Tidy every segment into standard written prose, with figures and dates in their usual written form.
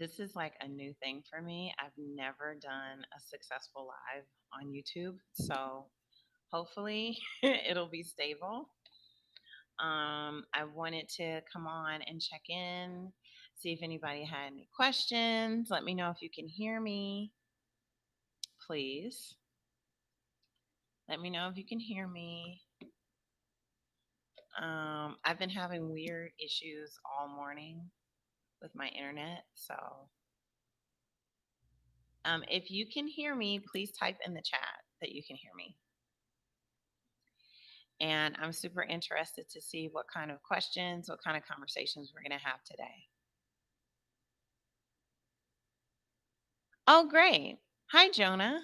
This is like a new thing for me. I've never done a successful live on YouTube. So hopefully it'll be stable. I wanted to come on and check in, see if anybody had any questions. Let me know if you can hear me, please. Let me know if you can hear me. I've been having weird issues all morning with my internet. So if you can hear me, please type in the chat that you can hear me. And I'm super interested to see what kind of questions, what kind of conversations we're going to have today. Oh, great. Hi, Jonah.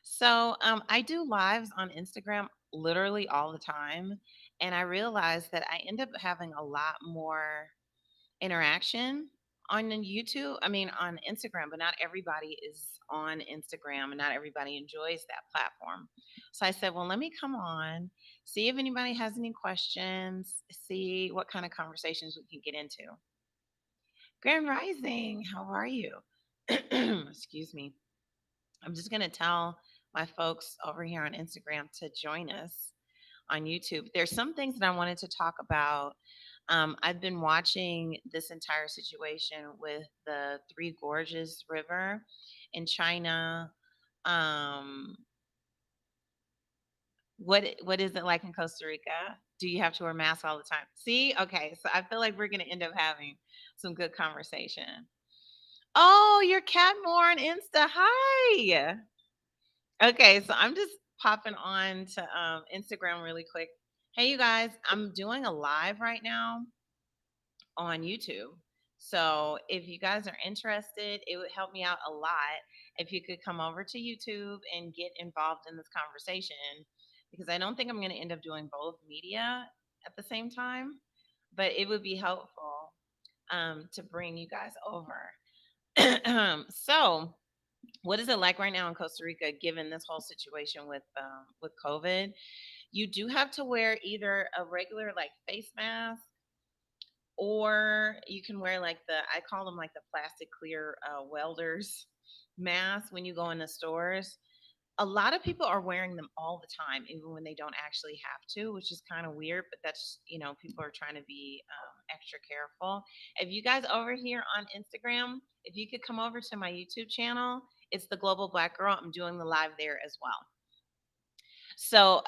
So I do lives on Instagram literally all the time. And I realized that I end up having a lot more interaction on YouTube. I mean, on Instagram, but not everybody is on Instagram and not everybody enjoys that platform. So I said, well, let me come on, see if anybody has any questions, see what kind of conversations we can get into. Grand Rising, how are you? Excuse me. I'm just going to tell my folks over here on Instagram to join us on YouTube. There's some things that I wanted to talk about. I've been watching this entire situation with the Three Gorges River in China. Um, what is it like in Costa Rica? Do you have to wear masks all the time? See, okay, so I feel like we're going to end up having some good conversation. Oh, you're Cat more on Insta. Hi. Okay, so I'm just popping on to Instagram really quick. Hey, you guys, I'm doing a live right now on YouTube. So if you guys are interested, it would help me out a lot if you could come over to YouTube and get involved in this conversation because I don't think I'm going to end up doing both media at the same time, but it would be helpful to bring you guys over. So, what is it like right now in Costa Rica, given this whole situation with COVID? You do have to wear either a regular like face mask, or you can wear like I call them like the plastic clear welders mask when you go in the stores. A lot of people are wearing them all the time, even when they don't actually have to, which is kind of weird. But that's people are trying to be extra careful. If you guys over here on Instagram, if you could come over to my YouTube channel, it's the Global Black Girl. I'm doing the live there as well. So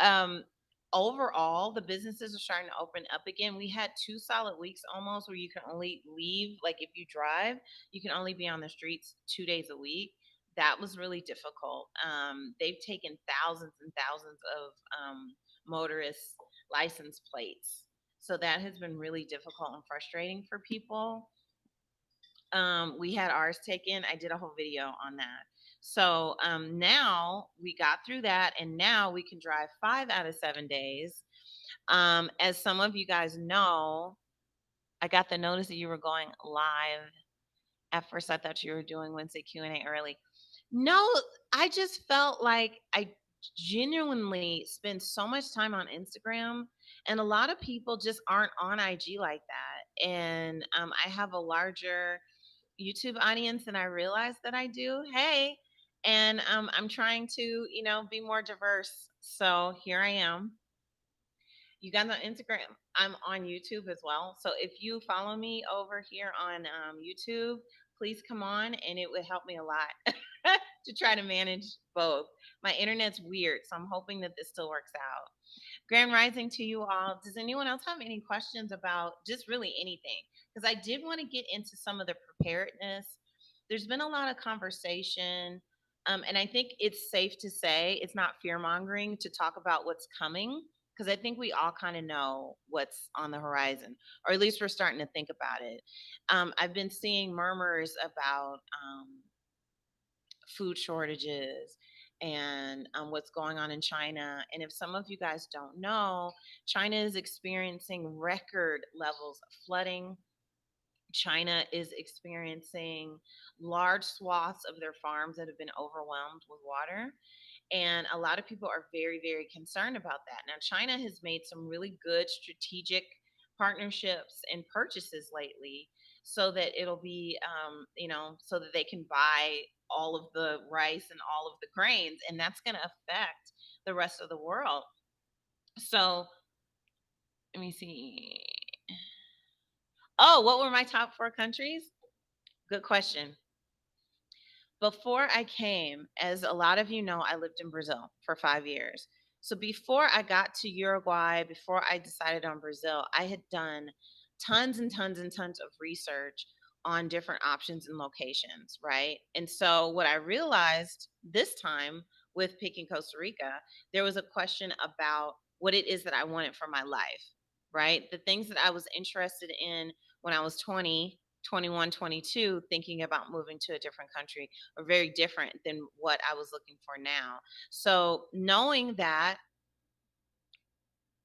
overall, the businesses are starting to open up again. We had 2 solid weeks almost where you can only leave, like if you drive, you can only be on the streets 2 days a week. That was really difficult. They've taken thousands and thousands of motorist license plates. So that has been really difficult and frustrating for people. We had ours taken. I did a whole video on that. So now we got through that, and now we can drive 5 out of 7 days. As some of you guys know, I got the notice that you were going live. At first, I thought you were doing Wednesday Q&A early. No, I just felt like I genuinely spend so much time on Instagram, and a lot of people just aren't on IG like that. And I have a larger YouTube audience than I realized that I do. Hey, and I'm trying to, be more diverse. So here I am. You guys on Instagram, I'm on YouTube as well. So if you follow me over here on YouTube, please come on, and it would help me a lot to try to manage both. My internet's weird, so I'm hoping that this still works out. Grand Rising to you all. Does anyone else have any questions about just really anything? Because I did want to get into some of the preparedness. There's been a lot of conversation, and I think it's safe to say it's not fear mongering to talk about what's coming, because I think we all kind of know what's on the horizon, or at least we're starting to think about it. I've been seeing murmurs about food shortages and what's going on in China. And if some of you guys don't know, China is experiencing record levels of flooding. China is experiencing large swaths of their farms that have been overwhelmed with water. And a lot of people are very, very concerned about that. Now, China has made some really good strategic partnerships and purchases lately. so that it'll be, so that they can buy all of the rice and all of the grains, and that's going to affect the rest of the world. So let me see. Oh, what were my top 4 countries? Good question. Before I came, as a lot of you know, I lived in Brazil for 5 years. So before I got to Uruguay, before I decided on Brazil, I had done tons and tons and tons of research on different options and locations, right? And so what I realized this time with picking Costa Rica, there was a question about what it is that I wanted for my life, right? The things that I was interested in when I was 20, 21, 22, thinking about moving to a different country are very different than what I was looking for now. So knowing that,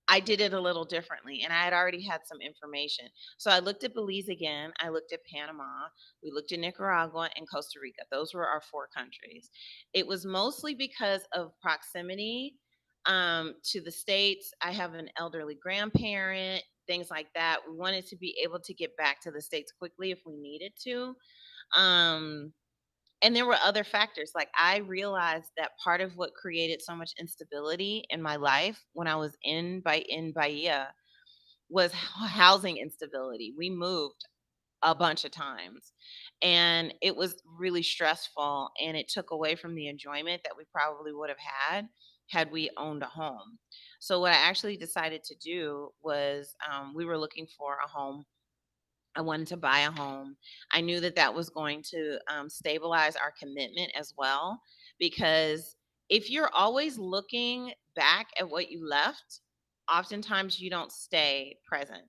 I did it a little differently, and I had already had some information. So I looked at Belize again, I looked at Panama, we looked at Nicaragua and Costa Rica. Those were our 4 countries. It was mostly because of proximity to the States. I have an elderly grandparent, things like that. We wanted to be able to get back to the States quickly if we needed to. Um, and there were other factors. Like, I realized that part of what created so much instability in my life when I was in Bahia was housing instability. We moved a bunch of times, and it was really stressful, and it took away from the enjoyment that we probably would have had we owned a home. So what I actually decided to do was, we were looking for a home. I wanted to buy a home. I knew that that was going to stabilize our commitment as well, because if you're always looking back at what you left, oftentimes you don't stay present.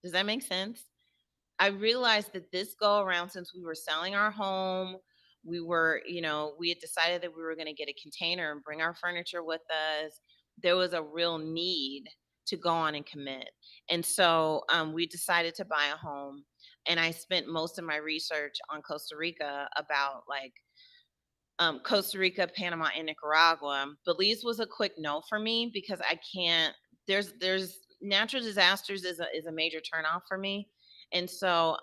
Does that make sense? I realized that this go around, since we were selling our home, we had decided that we were going to get a container and bring our furniture with us. There was a real need to go on and commit. And so we decided to buy a home. And I spent most of my research on Costa Rica, about like Costa Rica, Panama, and Nicaragua. Belize was a quick no for me because I can't. There's natural disasters is a major turnoff for me, and so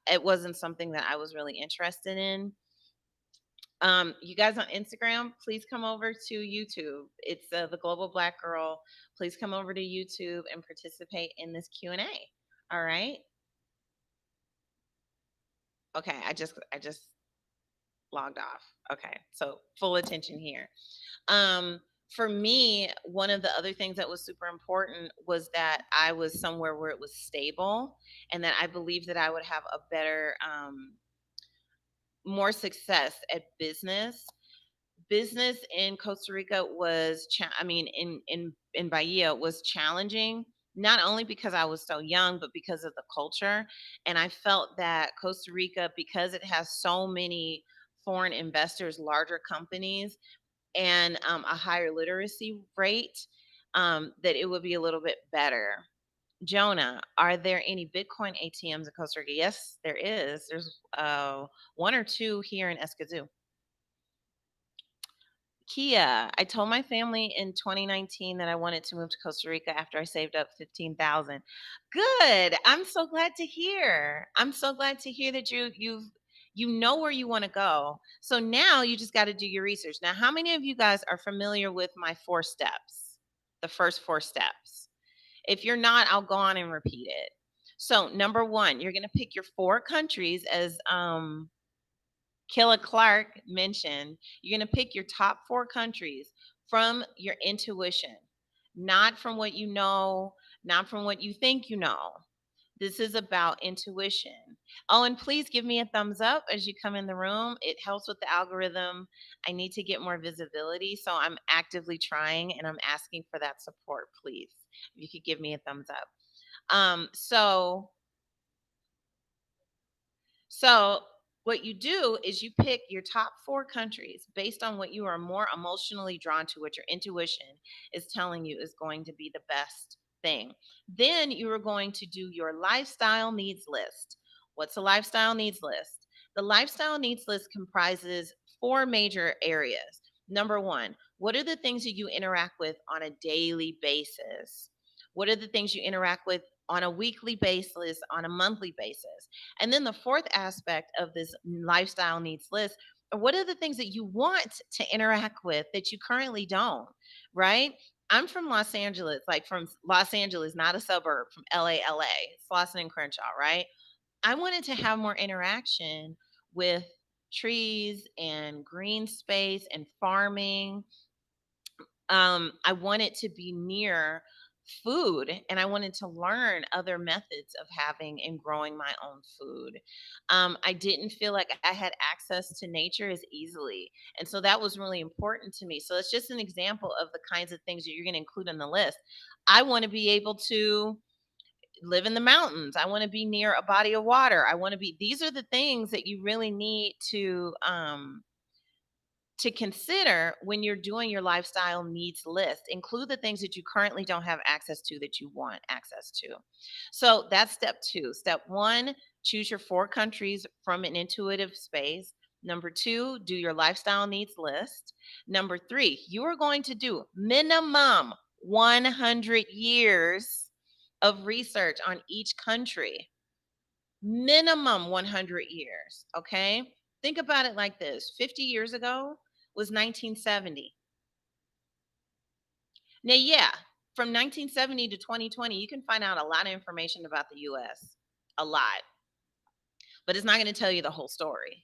it wasn't something that I was really interested in. You guys on Instagram, please come over to YouTube. It's the Global Black Girl. Please come over to YouTube and participate in this Q&A. All right. Okay. I just logged off. Okay. So full attention here. Um, for me, one of the other things that was super important was that I was somewhere where it was stable, and that I believed that I would have a better, more success at business. Business in Costa Rica was, I mean, in Bahia was challenging, not only because I was so young, but because of the culture. And I felt that Costa Rica, because it has so many foreign investors, larger companies, and a higher literacy rate, that it would be a little bit better. Jonah, are there any Bitcoin ATMs in Costa Rica? Yes, there is. There's 1 or 2 here in Escazú. Kia, I told my family in 2019 that I wanted to move to Costa Rica after I saved up 15,000. Good. I'm so glad to hear. I'm so glad to hear that you know where you want to go. So now you just got to do your research. Now, how many of you guys are familiar with my 4 steps? The first 4 steps. If you're not, I'll go on and repeat it. So, number 1, you're going to pick your 4 countries, as Killa Clark mentioned. You're going to pick your top 4 countries from your intuition, not from what you know, not from what you think you know. This is about intuition. Oh, and please give me a thumbs up as you come in the room. It helps with the algorithm. I need to get more visibility, so I'm actively trying, and I'm asking for that support, please. If you could give me a thumbs up. So what you do is you pick your top 4 countries based on what you are more emotionally drawn to, what your intuition is telling you is going to be the best thing. Then you are going to do your lifestyle needs list. What's a lifestyle needs list? The lifestyle needs list comprises 4 major areas. Number 1, what are the things that you interact with on a daily basis? What are the things you interact with on a weekly basis, on a monthly basis. And then the fourth aspect of this lifestyle needs list are what are the things that you want to interact with that you currently don't, right? I'm from Los Angeles, like from Los Angeles, not a suburb from LA, Slauson and Crenshaw, right? I wanted to have more interaction with trees and green space and farming. I wanted to be near food and I wanted to learn other methods of having and growing my own food. I didn't feel like I had access to nature as easily. And so that was really important to me. So it's just an example of the kinds of things that you're going to include on the list. I want to be able to live in the mountains. I want to be near a body of water. I want to be, these are the things that you really need to consider when you're doing your lifestyle needs list. Include the things that you currently don't have access to that you want access to. So that's step two. Step one, choose your 4 countries from an intuitive space. Number two, do your lifestyle needs list. Number three, you are going to do minimum 100 years of research on each country. Minimum 100 years. Okay. Think about it like this: 50 years ago was 1970. Now, yeah, from 1970 to 2020, you can find out a lot of information about the US. A lot. But it's not going to tell you the whole story.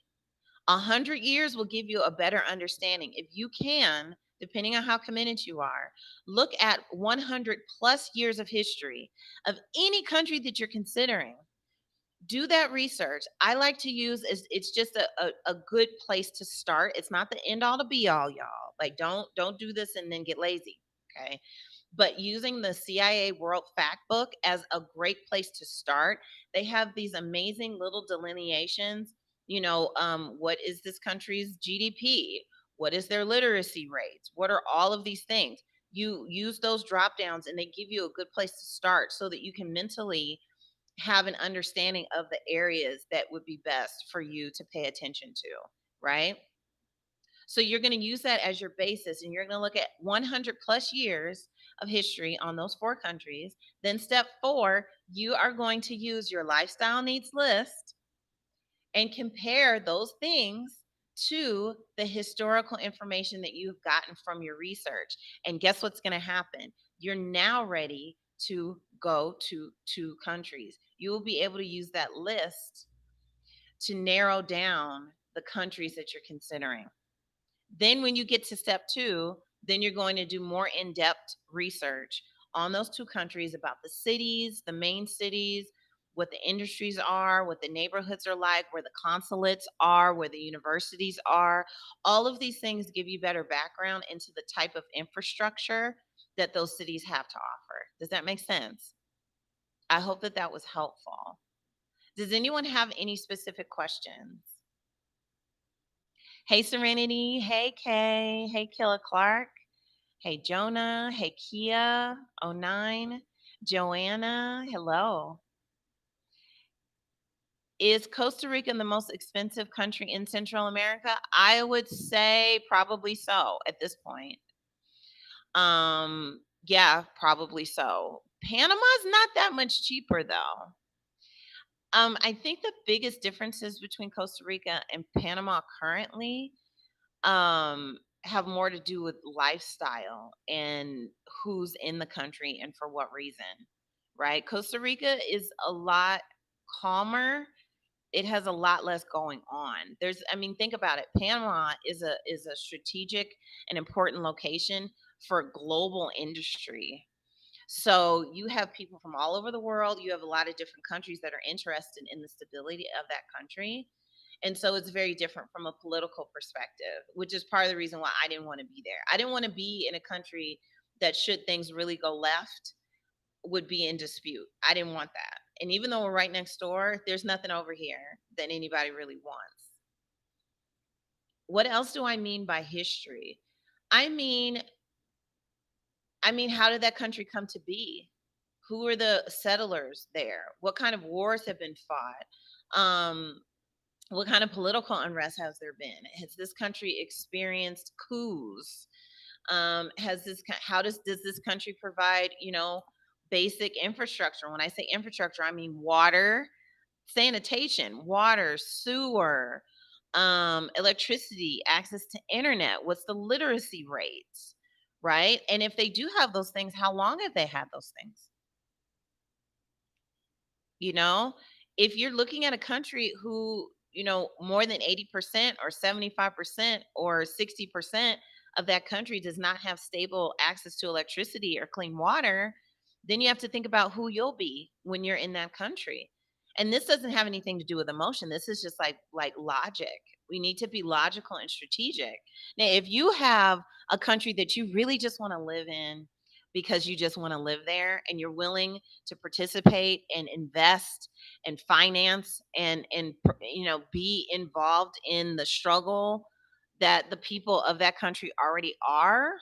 100 years will give you a better understanding. If you can, depending on how committed you are, look at 100 plus years of history of any country that you're considering. Do that research. I like to use it's just a good place to start. It's not the end all to be all, y'all. Like don't do this and then get lazy. Okay. But using the CIA World Fact Book as a great place to start, they have these amazing little delineations. What is this country's GDP? What is their literacy rates? What are all of these things? You use those drop downs and they give you a good place to start so that you can mentally have an understanding of the areas that would be best for you to pay attention to, right? So you're going to use that as your basis and you're going to look at 100 plus years of history on those 4 countries. Then step 4, you are going to use your lifestyle needs list and compare those things to the historical information that you've gotten from your research. And guess what's going to happen? You're now ready to go to 2 countries. You will be able to use that list to narrow down the countries that you're considering. Then when you get to step 2, then you're going to do more in-depth research on those 2 countries about the cities, the main cities, what the industries are, what the neighborhoods are like, where the consulates are, where the universities are. All of these things give you better background into the type of infrastructure that those cities have to offer. Does that make sense? I hope that that was helpful. Does anyone have any specific questions? Hey, Serenity. Hey, Kay. Hey, Killa Clark. Hey, Jonah. Hey, Kia. '09. Joanna. Hello. Is Costa Rica the most expensive country in Central America? I would say probably so at this point. Yeah, probably so. Panama's not that much cheaper though. I think the biggest differences between Costa Rica and Panama currently have more to do with lifestyle and who's in the country and for what reason, right? Costa Rica is a lot calmer. It has a lot less going on. Think about it. Panama is a strategic and important location for global industry. So you have people from all over the world. You have a lot of different countries that are interested in the stability of that country. And so it's very different from a political perspective, which is part of the reason why I didn't want to be there. I didn't want to be in a country that, should things really go left, would be in dispute. I didn't want that. And even though we're right next door, there's nothing over here that anybody really wants. What else do I mean by history? I mean, how did that country come to be? Who are the settlers there? What kind of wars have been fought? What kind of political unrest has there been? Has this country experienced coups? How does this country provide, basic infrastructure. When I say infrastructure, I mean water, sanitation, water, sewer, electricity, access to internet. What's the literacy rates, right? And if they do have those things, how long have they had those things? You know, if you're looking at a country who, more than 80% or 75% or 60% of that country does not have stable access to electricity or clean water, then you have to think about who you'll be when you're in that country. And this doesn't have anything to do with emotion. This is just like logic. We need to be logical and strategic. Now, if you have a country that you really just want to live in because you just want to live there and you're willing to participate and invest and finance and be involved in the struggle that the people of that country already are,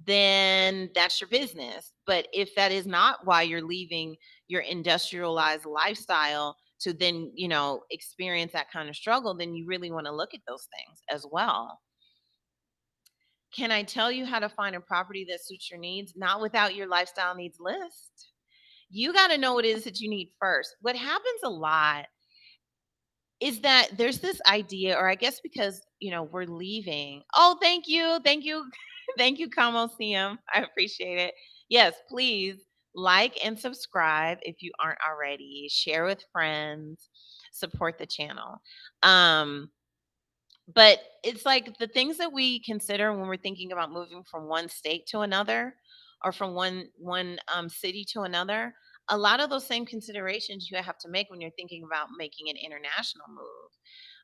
then that's your business. But if that is not why you're leaving your industrialized lifestyle to then experience that kind of struggle, then you really want to look at those things as well. Can I tell you how to find a property that suits your needs? Not without your lifestyle needs list. You got to know what it is that you need first. What happens a lot is that there's this idea, or I guess because, we're leaving. Oh, thank you. Thank you. Thank you, Kamo CM. I appreciate it. Yes, please like and subscribe if you aren't already. Share with friends, support the channel. But it's like the things that we consider when we're thinking about moving from one state to another or from one city to another. A lot of those same considerations you have to make when you're thinking about making an international move.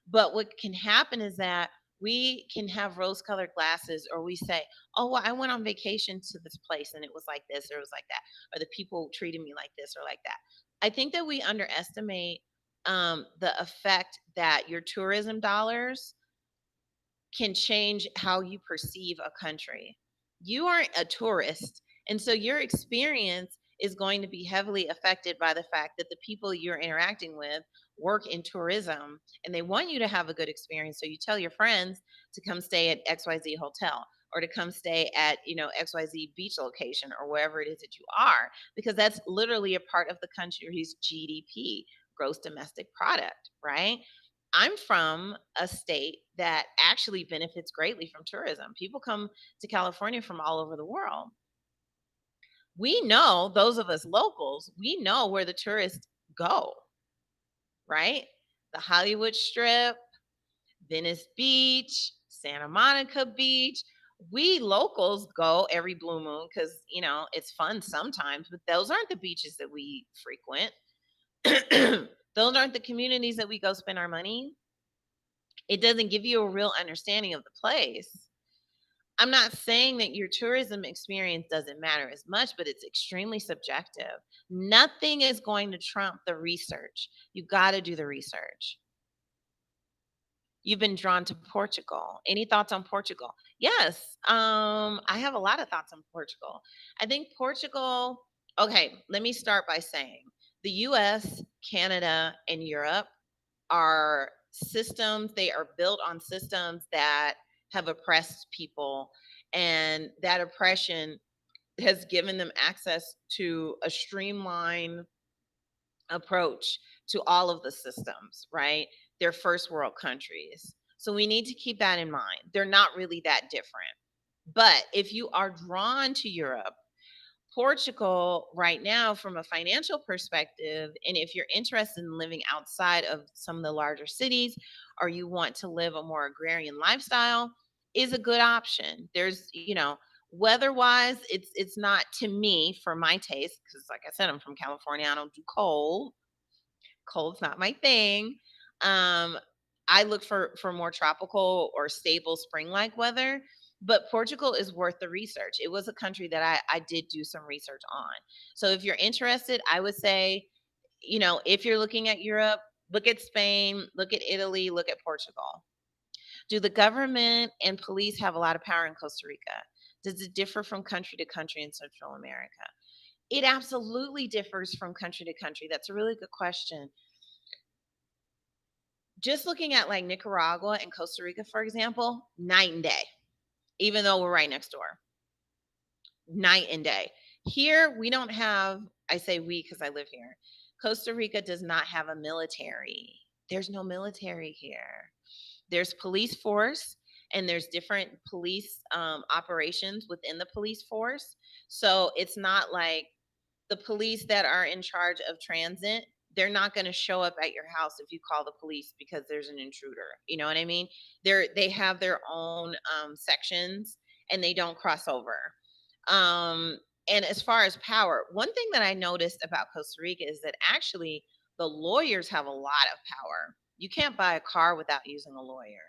But what can happen is that we can have rose colored glasses, or we say, oh, well, I went on vacation to this place and it was like this, or it was like that, or the people treated me like this or like that. I think that we underestimate the effect that your tourism dollars can change how you perceive a country. You aren't a tourist, and so your experience is going to be heavily affected by the fact that the people you're interacting with work in tourism and they want you to have a good experience. So you tell your friends to come stay at XYZ hotel or to come stay at, XYZ beach location or wherever it is that you are, because that's literally a part of the country's GDP, gross domestic product, right? I'm from a state that actually benefits greatly from tourism. People come to California from all over the world. We know, those of us locals, we know where the tourists go, right? The Hollywood Strip, Venice Beach, Santa Monica Beach. We locals go every blue moon because, it's fun sometimes, but those aren't the beaches that we frequent. Those aren't the communities that we go spend our money. It doesn't give you a real understanding of the place. I'm not saying that your tourism experience doesn't matter as much, but it's extremely subjective. Nothing is going to trump the research. You got to do the research. You've been drawn to Portugal. Any thoughts on Portugal? Yes, I have a lot of thoughts on Portugal. I think Portugal, okay, let me start by saying the US, Canada, and Europe are systems, they are built on systems that have oppressed people, and that oppression has given them access to a streamlined approach to all of the systems, right? They're first world countries. So we need to keep that in mind. They're not really that different. But if you are drawn to Europe, Portugal right now, from a financial perspective, and if you're interested in living outside of some of the larger cities, or you want to live a more agrarian lifestyle, is a good option. There's, weather-wise, it's not, to me, for my taste, because like I said, I'm from California, I don't do cold. Cold's not my thing. Um, I look for more tropical or stable spring-like weather, but Portugal is worth the research. It was a country that I did do some research on. So if you're interested, I would say, if you're looking at Europe, look at Spain, look at Italy, look at Portugal. Do the government and police have a lot of power in Costa Rica? Does it differ from country to country in Central America? It absolutely differs from country to country. That's a really good question. Just looking at like Nicaragua and Costa Rica, for example, night and day, even though we're right next door. Night and day. Here, we don't have, I say we because I live here. Costa Rica does not have a military. There's no military here. There's police force, and there's different police operations within the police force. So it's not like the police that are in charge of transit, they're not going to show up at your house if you call the police because there's an intruder. You know what I mean? They have their own sections, and they don't cross over. Um, and as far as power, one thing that I noticed about Costa Rica is that actually the lawyers have a lot of power. You can't buy a car without using a lawyer.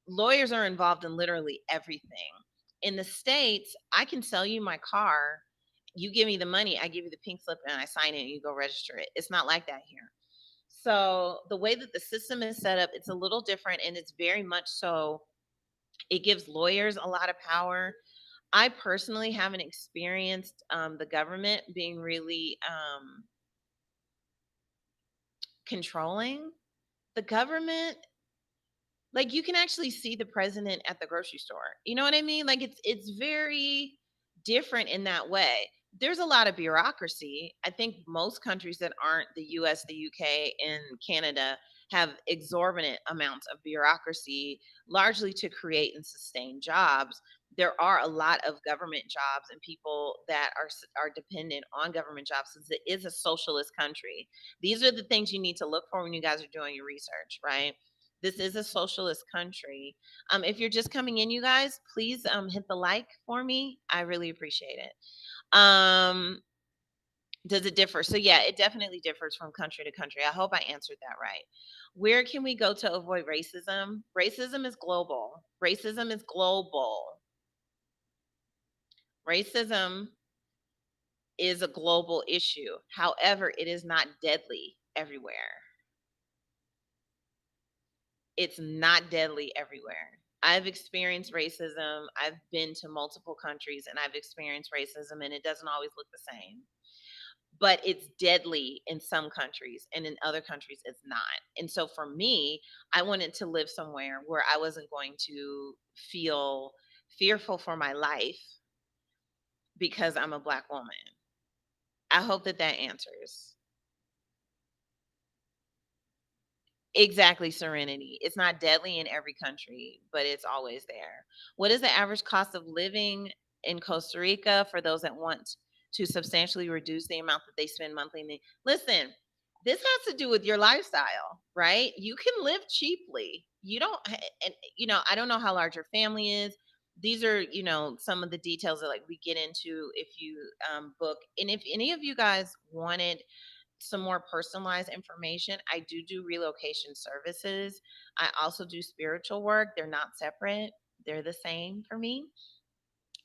Lawyers are involved in literally everything. In the States, I can sell you my car. You give me the money, I give you the pink slip, and I sign it, and you go register it. It's not like that here. So the way that the system is set up, it's a little different, and it's very much so. It gives lawyers a lot of power. I personally haven't experienced the government being really controlling. The government, like, you can actually see the president at the grocery store. You know what I mean? Like, it's very different in that way. There's a lot of bureaucracy. I think most countries that aren't the US, the UK, and Canada have exorbitant amounts of bureaucracy, largely to create and sustain jobs. There are a lot of government jobs and people that are dependent on government jobs, since it is a socialist country. These are the things you need to look for when you guys are doing your research, right? This is a socialist country. If you're just coming in, you guys, please hit the like for me. I really appreciate it. Um, does it differ? So yeah, it definitely differs from country to country. I hope I answered that right. Where can we go to avoid racism? Racism is global. Racism is global. Racism is a global issue. However, it is not deadly everywhere. It's not deadly everywhere. I've experienced racism. I've been to multiple countries and I've experienced racism, and it doesn't always look the same. But it's deadly in some countries, and in other countries it's not. And so for me, I wanted to live somewhere where I wasn't going to feel fearful for my life because I'm a Black woman. I hope that that answers. Exactly, serenity. It's not deadly in every country, but it's always there. What is the average cost of living in Costa Rica for those that want to substantially reduce the amount that they spend monthly? Listen, this has to do with your lifestyle, right? You can live cheaply. You don't, and I don't know how large your family is. These are, some of the details that like we get into if you book. And if any of you guys wanted some more personalized information, I do relocation services. I also do spiritual work. They're not separate, they're the same for me.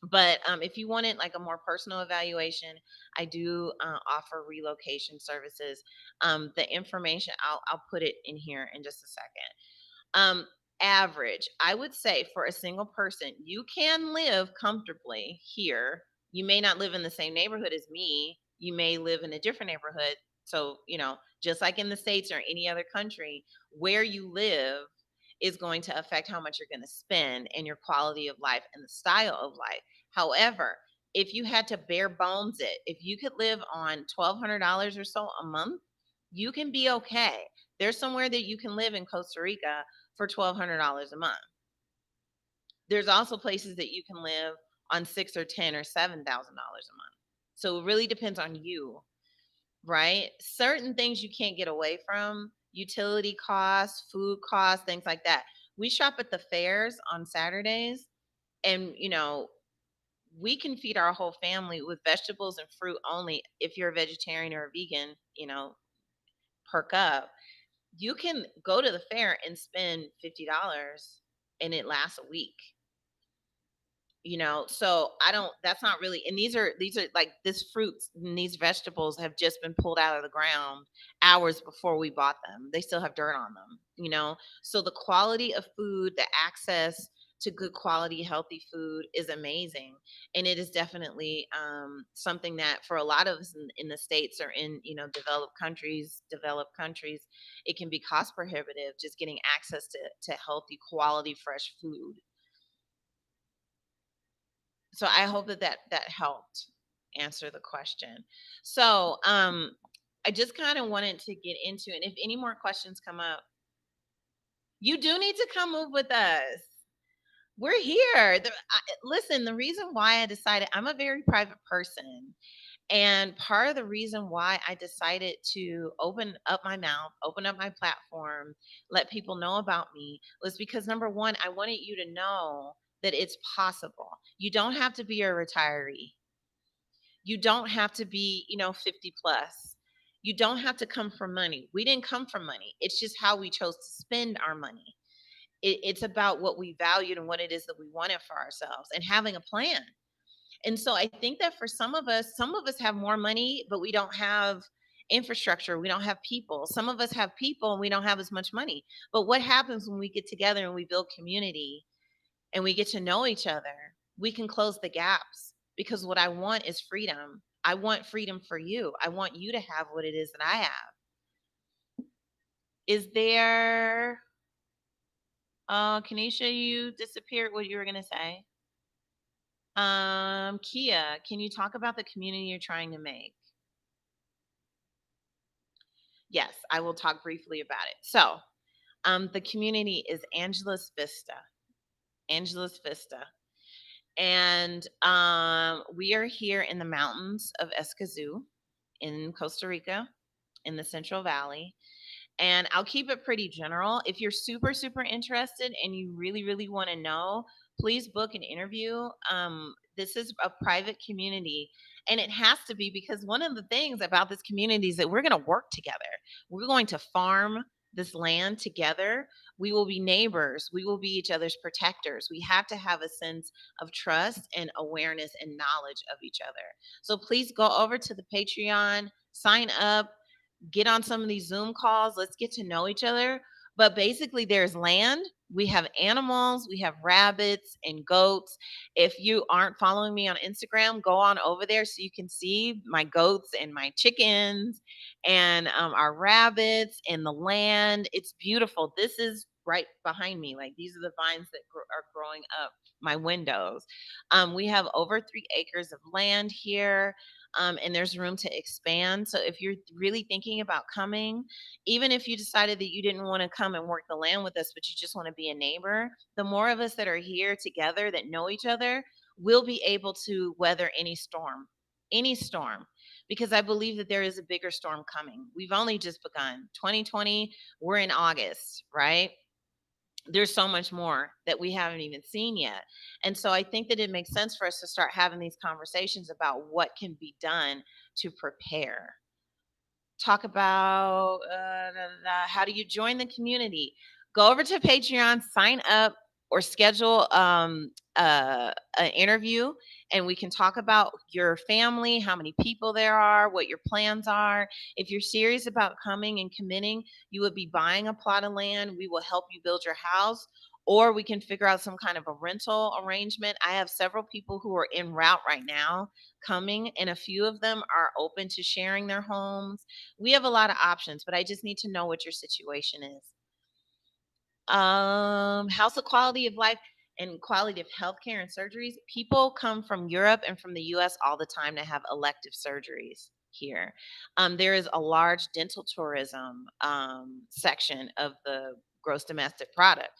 But if you wanted like a more personal evaluation, I do offer relocation services. The information, I'll put it in here in just a second. Um, Average, I would say for a single person, you can live comfortably here. You may not live in the same neighborhood as me. You may live in a different neighborhood. So, just like in the States or any other country, where you live is going to affect how much you're going to spend and your quality of life and the style of life. However, if you had to bare bones it, if you could live on $1,200 or so a month, you can be okay. There's somewhere that you can live in Costa Rica for $1,200 a month. There's also places that you can live on six or ten or $7,000 a month. So it really depends on you, right? Certain things you can't get away from, utility costs, food costs, things like that. We shop at the fairs on Saturdays, and we can feed our whole family with vegetables and fruit only. If you're a vegetarian or a vegan, perk up. You can go to the fair and spend $50 and it lasts a week. So I don't, that's not really, and these are like, this fruits and these vegetables have just been pulled out of the ground hours before we bought them. They still have dirt on them. So the quality of food, the access to good quality healthy food is amazing. And it is definitely something that for a lot of us in the States or in developed countries, it can be cost prohibitive just getting access to healthy quality fresh food. So I hope that helped answer the question. So, I just kind of wanted to get into it. If any more questions come up, you do need to come move with us. We're here. Listen, the reason why I decided, I'm a very private person. And part of the reason why I decided to open up my mouth, open up my platform, let people know about me was because number one, I wanted you to know that it's possible. You don't have to be a retiree. You don't have to be, 50 plus. You don't have to come from money. We didn't come from money. It's just how we chose to spend our money. It's about what we valued and what it is that we wanted for ourselves and having a plan. And so I think that for some of us have more money, but we don't have infrastructure. We don't have people. Some of us have people and we don't have as much money. But what happens when we get together and we build community and we get to know each other? We can close the gaps because what I want is freedom. I want freedom for you. I want you to have what it is that I have. Is there, Kanisha, you disappeared what you were going to say? Kia, can you talk about the community you're trying to make? Yes, I will talk briefly about it. So, the community is Angela's Vista. Angela's Vista. And we are here in the mountains of Escazú in Costa Rica in the Central Valley. And I'll keep it pretty general. If you're super, super interested and you really, really want to know, please book an interview. This is a private community. And it has to be because one of the things about this community is that we're going to work together. We're going to farm this land together. We will be neighbors. We will be each other's protectors. We have to have a sense of trust and awareness and knowledge of each other. So please go over to the Patreon, sign up, get on some of these Zoom calls. Let's get to know each other. But basically, there's land. We have animals. We have rabbits and goats. If you aren't following me on Instagram, go on over there so you can see my goats and my chickens and our rabbits and the land. It's beautiful. This is right behind me. Like these are the vines that are growing up my windows. We have over 3 acres of land here. And there's room to expand. So if you're really thinking about coming, even if you decided that you didn't want to come and work the land with us, but you just want to be a neighbor, the more of us that are here together that know each other will be able to weather any storm, because I believe that there is a bigger storm coming. We've only just begun. 2020, we're in August, right? There's so much more that we haven't even seen yet. And so I think that it makes sense for us to start having these conversations about what can be done to prepare. Talk about how do you join the community? Go over to Patreon, sign up, or schedule an interview, and we can talk about your family, how many people there are, what your plans are. If you're serious about coming and committing, you would be buying a plot of land. We will help you build your house, or we can figure out some kind of a rental arrangement. I have several people who are en route right now coming, and a few of them are open to sharing their homes. We have a lot of options, but I just need to know what your situation is. How's the quality of life and quality of healthcare and surgeries? People come from Europe and from the US all the time to have elective surgeries here. There is a large dental tourism section of the gross domestic product.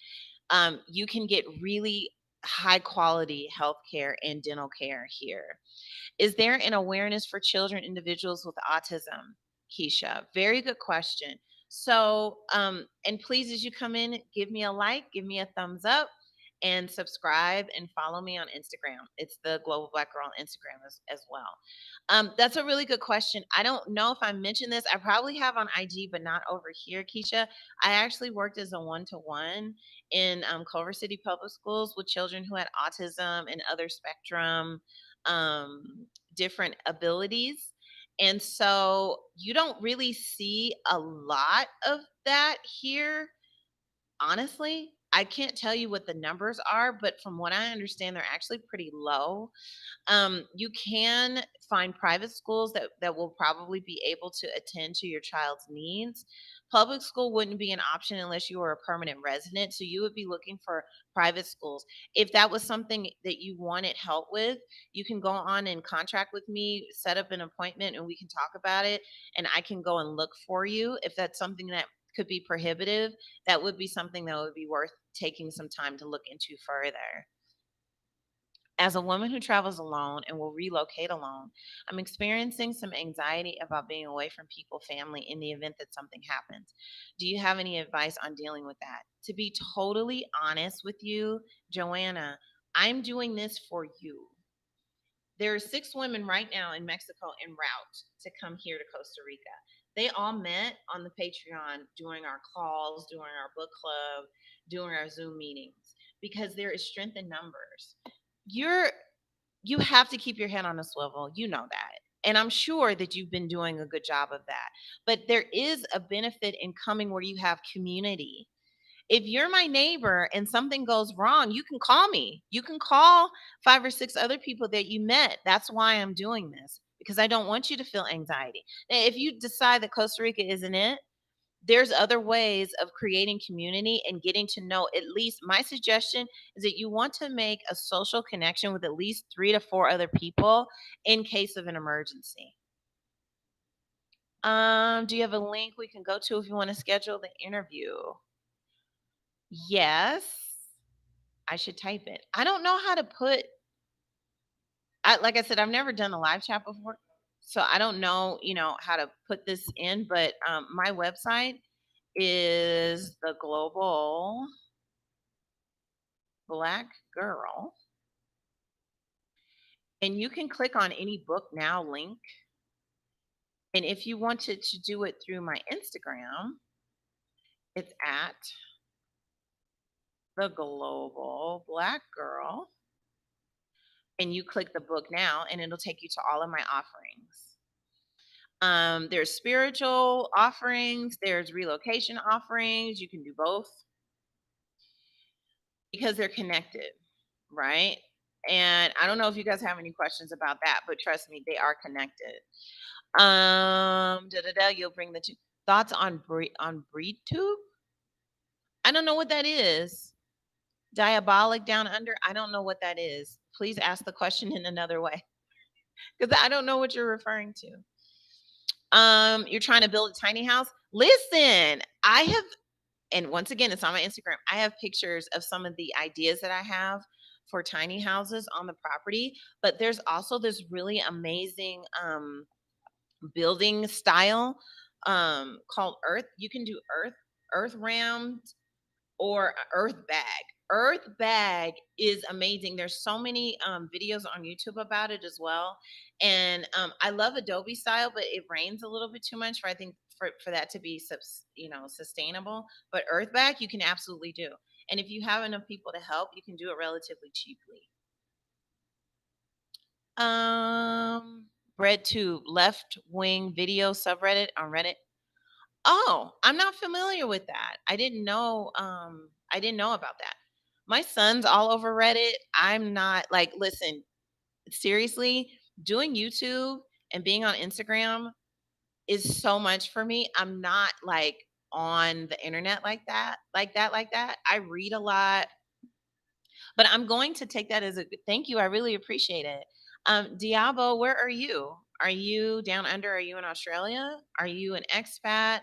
You can get really high quality healthcare and dental care here. Is there an awareness for children, individuals with autism? Keisha, very good question. So, and please, as you come in, give me a like, give me a thumbs up, and subscribe and follow me on Instagram. It's the Global Black Girl on Instagram as well. That's a really good question. I don't know if I mentioned this. I probably have on IG, but not over here, Keisha. I actually worked as a one-to-one in Culver City Public Schools with children who had autism and other spectrum um, different abilities. And so you don't really see a lot of that here, honestly. I can't tell you what the numbers are, but from what I understand, they're actually pretty low. You can find private schools that will probably be able to attend to your child's needs. Public school wouldn't be an option unless you were a permanent resident, so you would be looking for private schools. If that was something that you wanted help with, you can go on and contract with me, set up an appointment, and we can talk about it, and I can go and look for you. If that's something that could be prohibitive, that would be something that would be worth taking some time to look into further. As a woman who travels alone and will relocate alone, I'm experiencing some anxiety about being away from people, family, in the event that something happens. Do you have any advice on dealing with that? To be totally honest with you, Joanna, I'm doing this for you. There are 6 women right now in Mexico en route to come here to Costa Rica. They all met on the Patreon during our calls, during our book club, during our Zoom meetings, because there is strength in numbers. You're you have to keep your head on a swivel. You know that. And I'm sure that you've been doing a good job of that. But there is a benefit in coming where you have community. If you're my neighbor and something goes wrong, you can call me. You can call 5 or 6 other people that you met. That's why I'm doing this, because I don't want you to feel anxiety. Now, if you decide that Costa Rica isn't it, there's other ways of creating community and getting to know. At least my suggestion is that you want to make a social connection with at least 3 to 4 other people in case of an emergency. Do you have a link we can go to if you want to schedule the interview? Yes. I should type it. I don't know how to put like I said, I've never done a live chat before. So I don't know, how to put this in, but my website is the Global Black Girl. And you can click on any book now link. And if you wanted to do it through my Instagram, it's at the Global Black Girl. And you click the book now, and it'll take you to all of my offerings. There's spiritual offerings, there's relocation offerings. You can do both because they're connected, right? And I don't know if you guys have any questions about that, but trust me, they are connected. You'll bring the two thoughts on breed tube. I don't know what that is. Diabolic down under. I don't know what that is. Please ask the question in another way because I don't know what you're referring to. You're trying to build a tiny house. Listen, I have, and once again, it's on my Instagram. I have pictures of some of the ideas that I have for tiny houses on the property, but there's also this really amazing building style called earth. You can do earth rammed or earth bag. Earth bag is amazing. There's so many videos on YouTube about it as well. And I love Adobe style, but it rains a little bit too much for I think for that to be sustainable. But earth bag you can absolutely do. And if you have enough people to help, you can do it relatively cheaply. Bread tube left wing video subreddit on Reddit. Oh, I'm not familiar with that. I didn't know about that. My son's all over Reddit. I'm not like, listen, seriously, doing YouTube and being on Instagram is so much for me. I'm not like on the internet like that. I read a lot, but I'm going to take that as a thank you. I really appreciate it. Diabo, where are you? Are you down under? Are you in Australia? Are you an expat?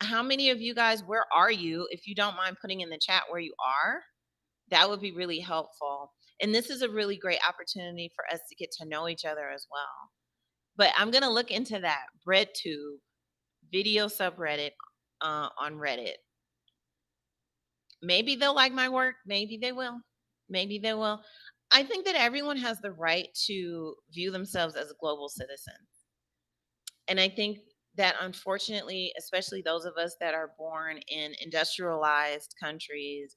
How many of you guys, where are you? If you don't mind putting in the chat where you are, that would be really helpful. And this is a really great opportunity for us to get to know each other as well. But I'm going to look into that BreadTube video subreddit on Reddit. Maybe they'll like my work. Maybe they will. Maybe they will. I think that everyone has the right to view themselves as a global citizen. And I think that unfortunately, especially those of us that are born in industrialized countries,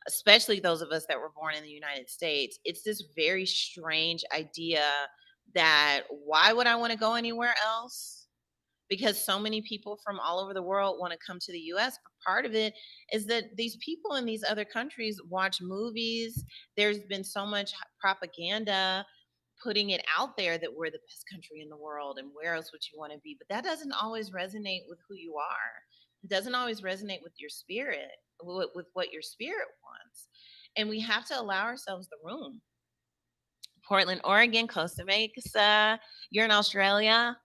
especially those of us that were born in the United States, it's this very strange idea that why would I want to go anywhere else? because so many people from all over the world want to come to the US. But part of it is that these people in these other countries watch movies. There's been so much propaganda putting it out there that we're the best country in the world and where else would you want to be? But that doesn't always resonate with who you are. It doesn't always resonate with your spirit, with what your spirit wants. And we have to allow ourselves the room. Portland, Oregon, Costa Mesa, you're in Australia,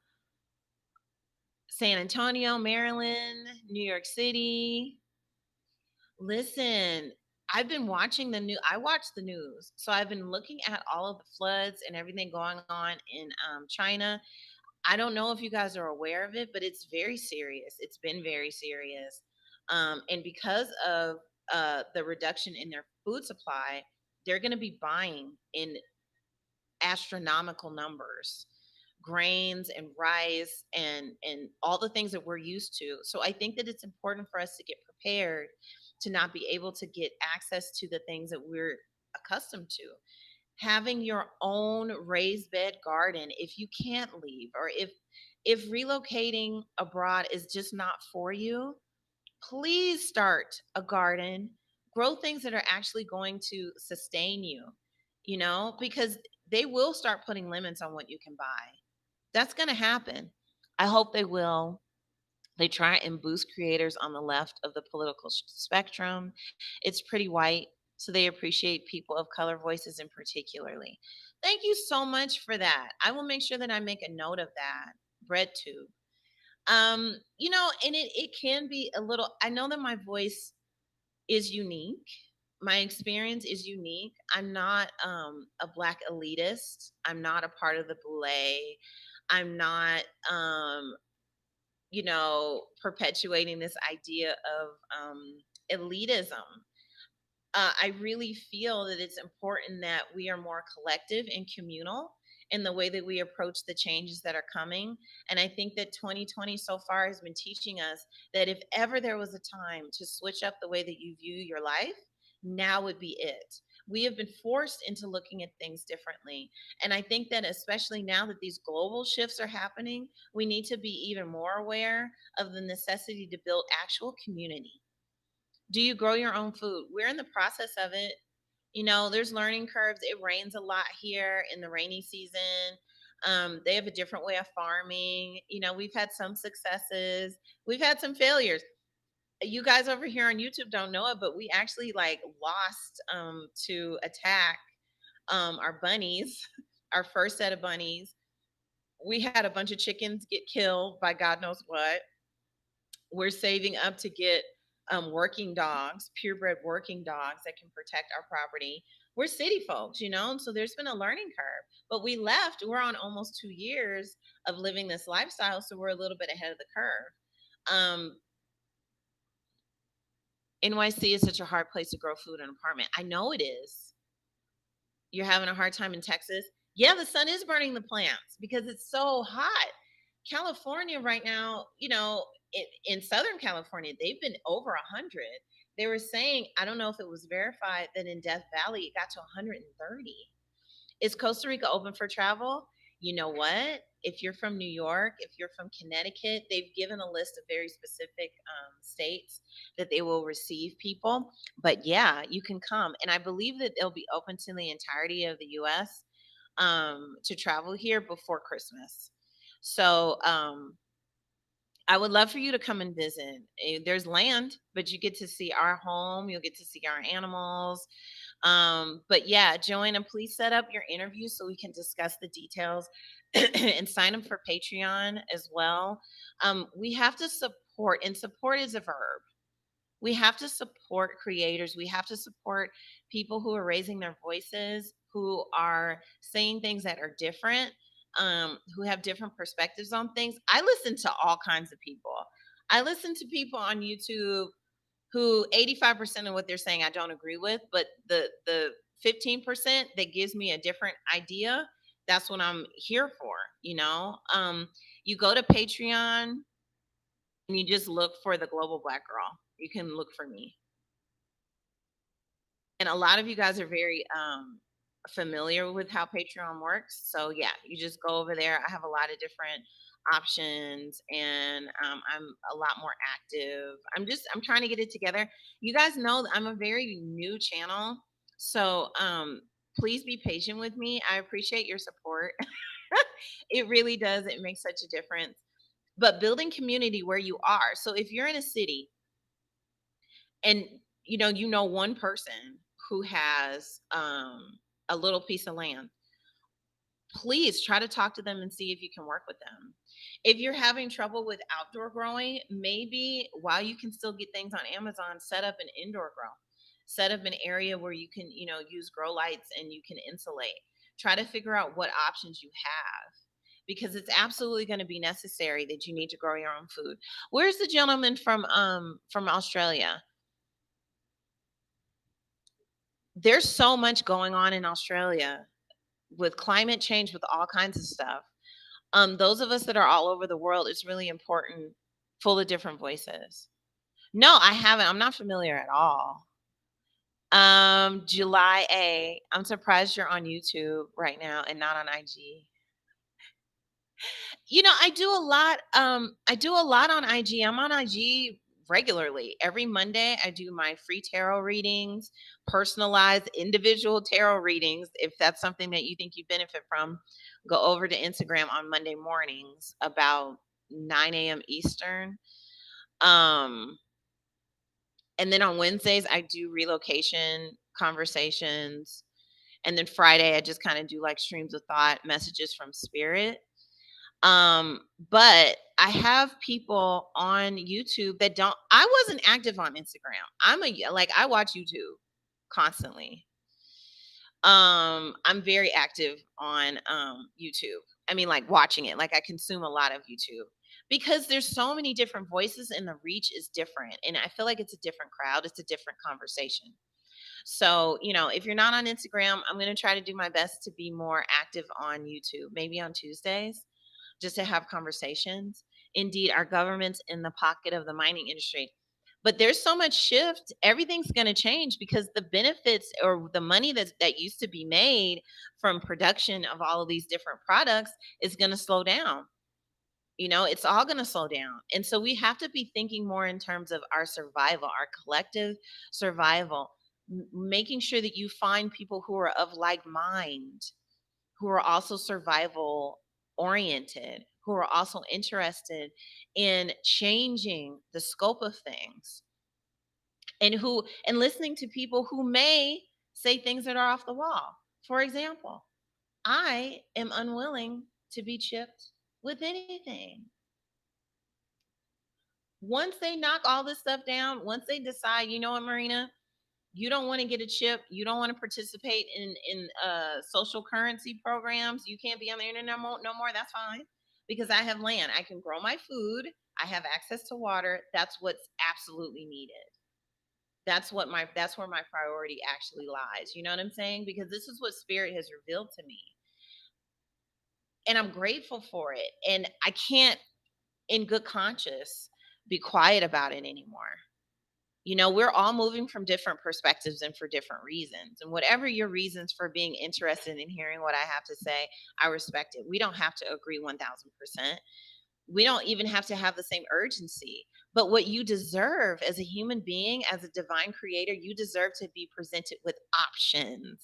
San Antonio, Maryland, New York City. Listen, I've been watching the news. I watch the news. So I've been looking at all of the floods and everything going on in China. I don't know if you guys are aware of it, but it's very serious. It's been very serious. And because of the reduction in their food supply, they're going to be buying in astronomical numbers grains and rice and all the things that we're used to. So I think that it's important for us to get prepared to not be able to get access to the things that we're accustomed to. Having your own raised bed garden if you can't leave, or if relocating abroad is just not for you, please start a garden. Grow things that are actually going to sustain you, because they will start putting limits on what you can buy. That's going to happen. I hope they will. They try and boost creators on the left of the political spectrum. It's pretty white, so they appreciate people of color voices in particularly. Thank you so much for that. I will make sure that I make a note of that. BreadTube. And it can be a little, I know that my voice is unique. My experience is unique. I'm not a black elitist. I'm not a part of the boule. I'm not perpetuating this idea of elitism. I really feel that it's important that we are more collective and communal in the way that we approach the changes that are coming. And I think that 2020 so far has been teaching us that if ever there was a time to switch up the way that you view your life, now would be it. We have been forced into looking at things differently. And I think that especially now that these global shifts are happening, we need to be even more aware of the necessity to build actual community. Do you grow your own food? We're in the process of it. There's learning curves. It rains a lot here in the rainy season. They have a different way of farming. We've had some successes, we've had some failures. You guys over here on YouTube don't know it, but we actually like lost to attack our bunnies, our first set of bunnies. We had a bunch of chickens get killed by God knows what. We're saving up to get working dogs, purebred working dogs that can protect our property. We're city folks, so there's been a learning curve. But we left, we're on almost 2 years of living this lifestyle, so we're a little bit ahead of the curve. NYC is such a hard place to grow food in an apartment. I know it is. You're having a hard time in Texas. Yeah, the sun is burning the plants because it's so hot. California right now, in Southern California, they've been over 100. They were saying, I don't know if it was verified, that in Death Valley it got to 130. Is Costa Rica open for travel? You know what? If you're from New York, if you're from Connecticut, they've given a list of very specific states that they will receive people. But yeah, you can come. And I believe that they'll be open to the entirety of the US to travel here before Christmas. So I would love for you to come and visit. There's land, but you get to see our home. You'll get to see our animals. But yeah, Joanna, please set up your interview so we can discuss the details and sign up for Patreon as well. We have to support, and support is a verb. We have to support creators. We have to support people who are raising their voices, who are saying things that are different, who have different perspectives on things. I listen to all kinds of people. I listen to people on YouTube who 85% of what they're saying I don't agree with, but the 15% that gives me a different idea, that's what I'm here for, You go to Patreon and you just look for the Global Black Girl. You can look for me. And a lot of you guys are very familiar with how Patreon works. So yeah, you just go over there. I have a lot of different options, and I'm a lot more active. I'm trying to get it together. You guys know that I'm a very new channel, so please be patient with me. I appreciate your support. It really does. It makes such a difference. But building community where you are. So if you're in a city and you know one person who has a little piece of land, please try to talk to them and see if you can work with them. If you're having trouble with outdoor growing, maybe while you can still get things on Amazon, set up an indoor grow. Set up an area where you can, use grow lights and you can insulate. Try to figure out what options you have, because it's absolutely going to be necessary that you need to grow your own food. Where's the gentleman from Australia? There's so much going on in Australia with climate change, with all kinds of stuff. Those of us that are all over the world, it's really important, full of different voices. No, I haven't. I'm not familiar at all. July A. I'm surprised you're on YouTube right now and not on IG. I do a lot on IG. I'm on IG regularly. Every Monday I do my free tarot readings, personalized individual tarot readings. If that's something that you think you benefit from, go over to Instagram on Monday mornings about 9 a.m. Eastern. Um and then on Wednesdays I do relocation conversations. And then Friday I just kind of do like streams of thought, messages from spirit. But I have people on YouTube that don't. I wasn't active on Instagram. I watch YouTube constantly. I'm very active on YouTube. I mean, like watching it. Like I consume a lot of YouTube because there's so many different voices and the reach is different. And I feel like it's a different crowd. It's a different conversation. So, if you're not on Instagram, I'm going to try to do my best to be more active on YouTube, maybe on Tuesdays, just to have conversations. Indeed, our government's in the pocket of the mining industry. But there's so much shift, everything's going to change because the benefits or the money that used to be made from production of all of these different products is going to slow down. It's all going to slow down. And so we have to be thinking more in terms of our survival, our collective survival, making sure that you find people who are of like mind, who are also survival oriented, who are also interested in changing the scope of things, and listening to people who may say things that are off the wall. For example, I am unwilling to be chipped with anything. Once they knock all this stuff down, once they decide, you know what, Marina, you don't want to get a chip, you don't want to participate in social currency programs, you can't be on the internet no more, that's fine, because I have land, I can grow my food, I have access to water. That's what's absolutely needed. That's where my priority actually lies. You know what I'm saying? Because this is what spirit has revealed to me, and I'm grateful for it, and I can't in good conscience be quiet about it anymore. We're all moving from different perspectives and for different reasons. And whatever your reasons for being interested in hearing what I have to say, I respect it. We don't have to agree 1000%. We don't even have to have the same urgency. But what you deserve as a human being, as a divine creator, you deserve to be presented with options.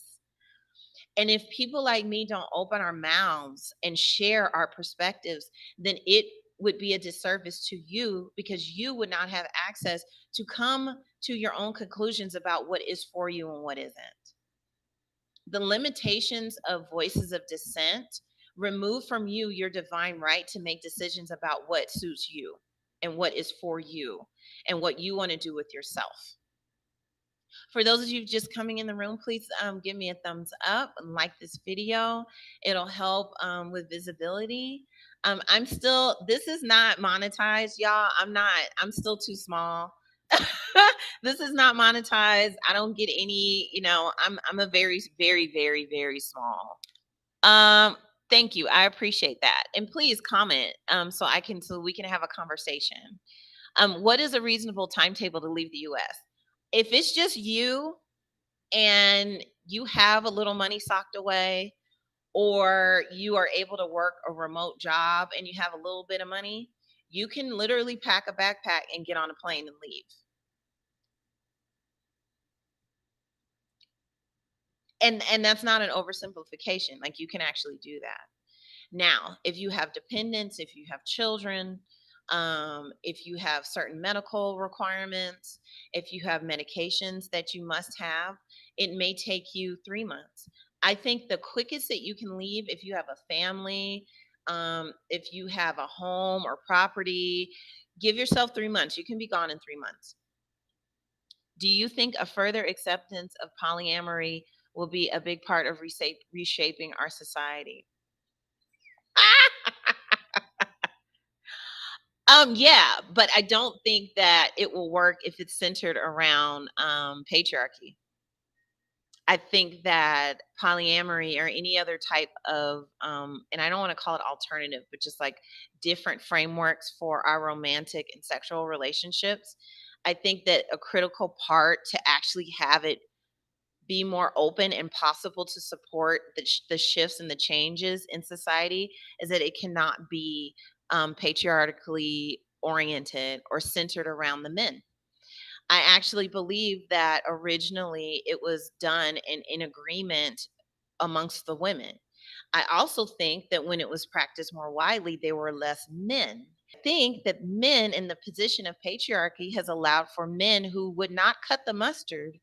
And if people like me don't open our mouths and share our perspectives, then it would be a disservice to you, because you would not have access to come to your own conclusions about what is for you and what isn't. The limitations of voices of dissent remove from you your divine right to make decisions about what suits you and what is for you and what you want to do with yourself. For those of you just coming in the room, please give me a thumbs up and like this video. It'll help with visibility. This is not monetized, y'all. I'm still too small. This is not monetized. I don't get any, I'm a very, very, very, very small. Thank you. I appreciate that. And please comment so we can have a conversation. What is a reasonable timetable to leave the US? If it's just you and you have a little money socked away, or you are able to work a remote job and you have a little bit of money, you can literally pack a backpack and get on a plane and leave. And that's not an oversimplification. Like, you can actually do that. Now, if you have dependents, if you have children, if you have certain medical requirements, if you have medications that you must have, it may take you 3 months. I think the quickest that you can leave, if you have a family, if you have a home or property, give yourself 3 months. You can be gone in 3 months. Do you think a further acceptance of polyamory will be a big part of reshaping our society? Yeah, but I don't think that it will work if it's centered around patriarchy. I think that polyamory or any other type of, and I don't want to call it alternative, but just like different frameworks for our romantic and sexual relationships. I think that a critical part to actually have it be more open and possible to support the shifts and the changes in society is that it cannot be patriarchally oriented or centered around the men. I actually believe that originally it was done in agreement amongst the women. I also think that when it was practiced more widely, there were less men. I think that men in the position of patriarchy has allowed for men who would not cut the mustard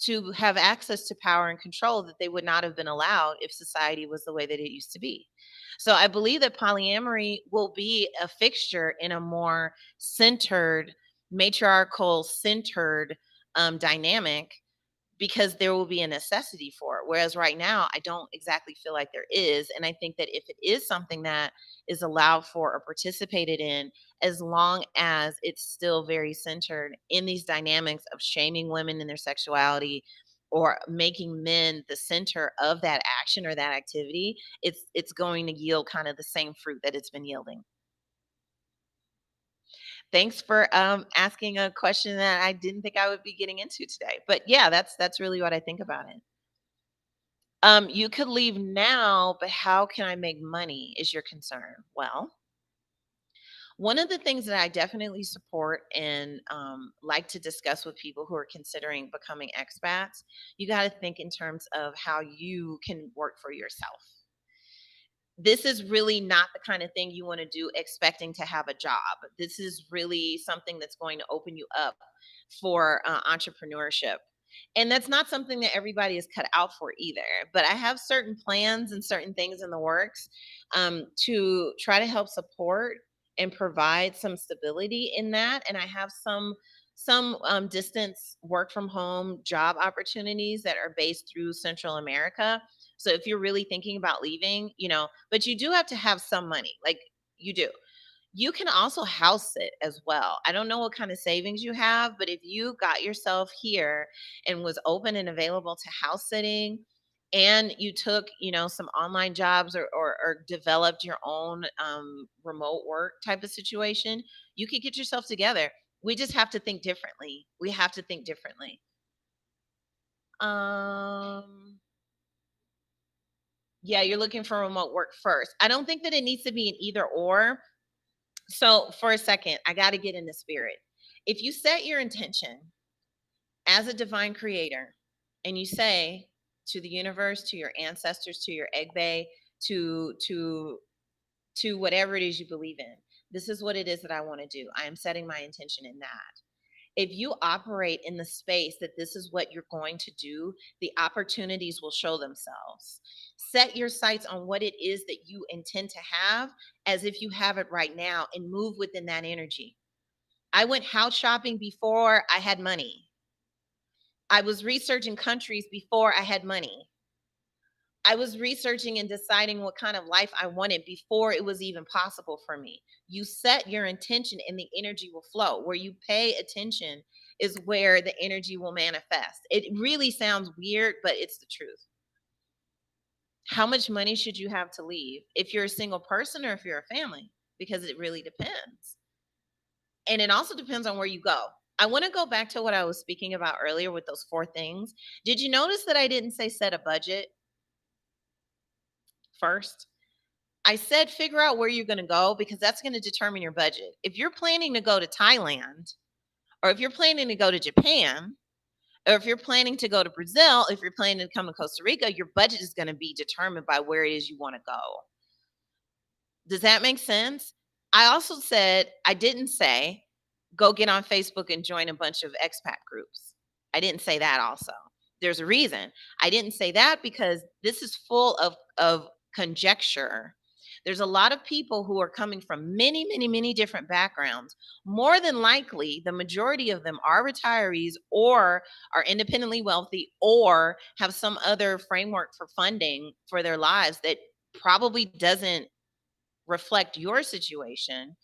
to have access to power and control that they would not have been allowed if society was the way that it used to be. So I believe that polyamory will be a fixture in a more centered, matriarchal centered dynamic, because there will be a necessity for it. Whereas right now, I don't exactly feel like there is. And I think that if it is something that is allowed for or participated in, as long as it's still very centered in these dynamics of shaming women in their sexuality or making men the center of that action or that activity, it's going to yield kind of the same fruit that it's been yielding. Thanks for asking a question that I didn't think I would be getting into today. But yeah, that's really what I think about it. You could leave now, but how can I make money is your concern. Well, one of the things that I definitely support and like to discuss with people who are considering becoming expats, you got to think in terms of how you can work for yourself. This is really not the kind of thing you want to do expecting to have a job. This is really something that's going to open you up for entrepreneurship. And that's not something that everybody is cut out for either. But I have certain plans and certain things in the works to try to help support and provide some stability in that. And I have some distance work from home job opportunities that are based through Central America. So if you're really thinking about leaving, but you do have to have some money, like you do. You can also house sit as well. I don't know what kind of savings you have, but if you got yourself here and was open and available to house sitting and you took, some online jobs or developed your own remote work type of situation, you could get yourself together. We just have to think differently. We have to think differently. Um, yeah, you're looking for remote work first. I don't think that it needs to be an either or. So for a second, I got to get in the spirit. If you set your intention as a divine creator and you say to the universe, to your ancestors, to your egg bay, to whatever it is you believe in, this is what it is that I want to do. I am setting my intention in that. If you operate in the space that this is what you're going to do, the opportunities will show themselves. Set your sights on what it is that you intend to have as if you have it right now and move within that energy. I went house shopping before I had money. I was researching countries before I had money. I was researching and deciding what kind of life I wanted before it was even possible for me. You set your intention and the energy will flow. Where you pay attention is where the energy will manifest. It really sounds weird, but it's the truth. How much money should you have to leave if you're a single person or if you're a family? Because it really depends. And it also depends on where you go. I want to go back to what I was speaking about earlier with those four things. Did you notice that I didn't say set a budget? first. I said figure out where you're going to go because that's going to determine your budget. If you're planning to go to Thailand, or if you're planning to go to Japan, or if you're planning to go to Brazil, if you're planning to come to Costa Rica, your budget is going to be determined by where it is you want to go. Does that make sense? I also said, I didn't say go get on Facebook and join a bunch of expat groups. I didn't say that also. There's a reason. I didn't say that because this is full of conjecture. There's a lot of people who are coming from many, many, many different backgrounds. More than likely, the majority of them are retirees or are independently wealthy or have some other framework for funding for their lives that probably doesn't reflect your situation,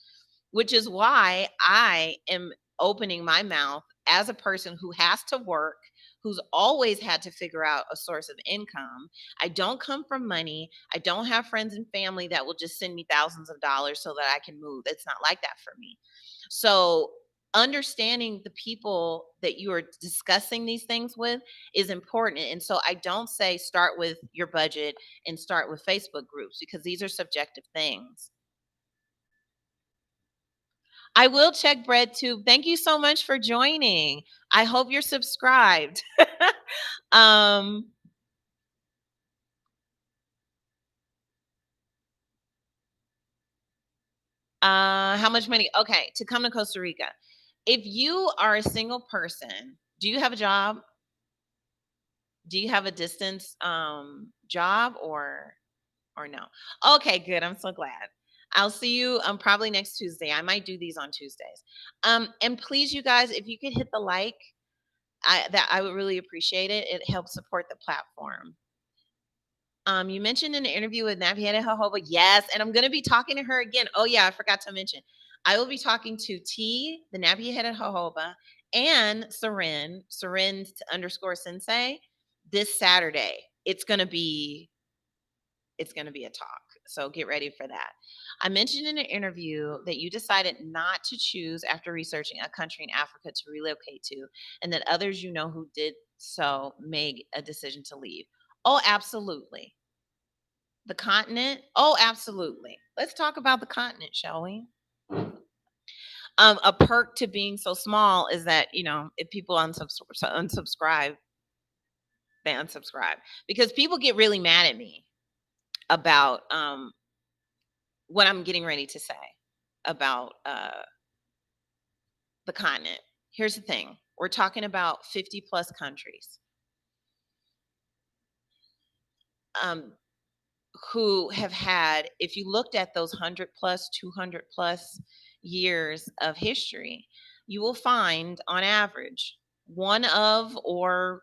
which is why I am opening my mouth as a person who has to work, who's always had to figure out a source of income. I don't come from money. I don't have friends and family that will just send me thousands of dollars so that I can move. It's not like that for me. So, understanding the people that you are discussing these things with is important. And so I don't say start with your budget and start with Facebook groups because these are subjective things. I will check BreadTube. Thank you so much for joining. I hope you're subscribed. um, how much money? Okay, to come to Costa Rica. If you are a single person, do you have a job? Do you have a distance job or no? Okay, good. I'm so glad. I'll see you probably next Tuesday. I might do these on Tuesdays. And please, you guys, if you could hit the like, I would really appreciate it. It helps support the platform. You mentioned in an interview with Naviera Jojoba, yes, and I'm going to be talking to her again. Oh yeah, I forgot to mention. I will be talking to T, the Naviera Jojoba, and Seren underscore Sensei, this Saturday. It's going to be a talk. So get ready for that. I mentioned in an interview that you decided not to choose after researching a country in Africa to relocate to, and that others you know who did so made a decision to leave. Oh, absolutely. The continent? Oh, absolutely. Let's talk about the continent, shall we? A perk to being so small is that, if people unsubscribe, they unsubscribe because people get really mad at me about what I'm getting ready to say about the continent. Here's the thing. We're talking about 50 plus countries um, who have had, if you looked at those 100 plus, 200 plus years of history, you will find on average one of or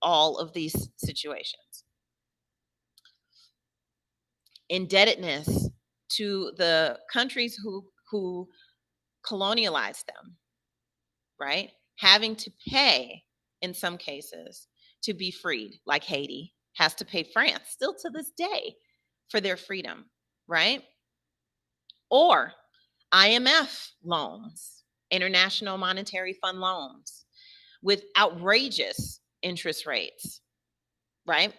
all of these situations. Indebtedness to the countries who colonialized them, right? Having to pay in some cases to be freed, like Haiti has to pay France still to this day for their freedom, right? Or IMF loans, International Monetary Fund loans with outrageous interest rates, right?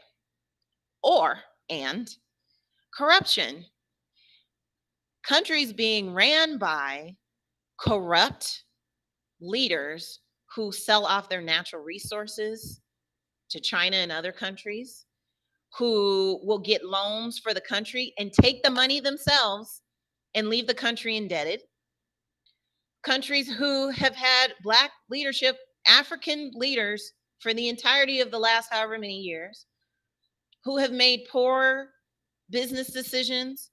And corruption, countries being ran by corrupt leaders who sell off their natural resources to China and other countries, who will get loans for the country and take the money themselves and leave the country indebted. Countries who have had Black leadership, African leaders for the entirety of the last however many years, who have made poor business decisions,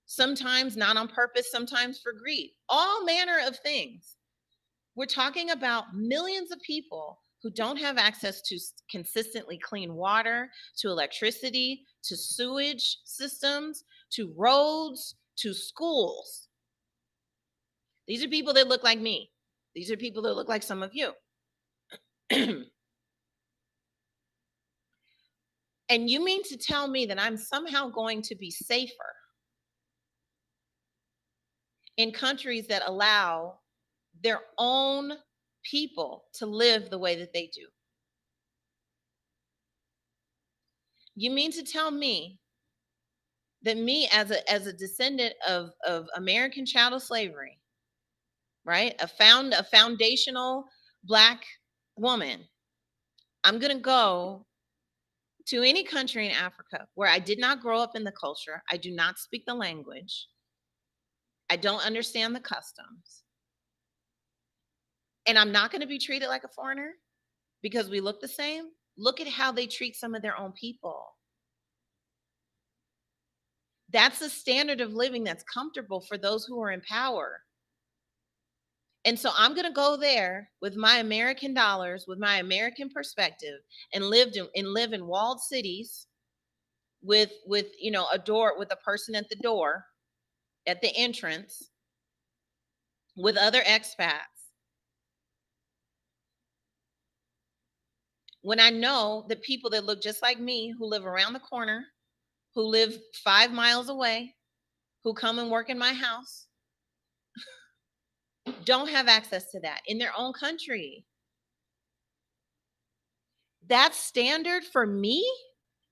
sometimes not on purpose, sometimes for greed, all manner of things. We're talking about millions of people who don't have access to consistently clean water, to electricity, to sewage systems, to roads, to schools. These are people that look like me. These are people that look like some of you. And you mean to tell me that I'm somehow going to be safer in countries that allow their own people to live the way that they do? You mean to tell me that me as a descendant of American chattel slavery, right? A foundational black woman, I'm going to go to any country in Africa where I did not grow up in the culture, I do not speak the language, I don't understand the customs, and I'm not going to be treated like a foreigner because we look the same. Look at how they treat some of their own people. That's a standard of living that's comfortable for those who are in power. And so I'm going to go there with my American dollars, with my American perspective, and live in walled cities with a door, with a person at the door, at the entrance, with other expats. When I know that people that look just like me, who live around the corner, who live 5 miles away, who come and work in my house, don't have access to that in their own country. That standard for me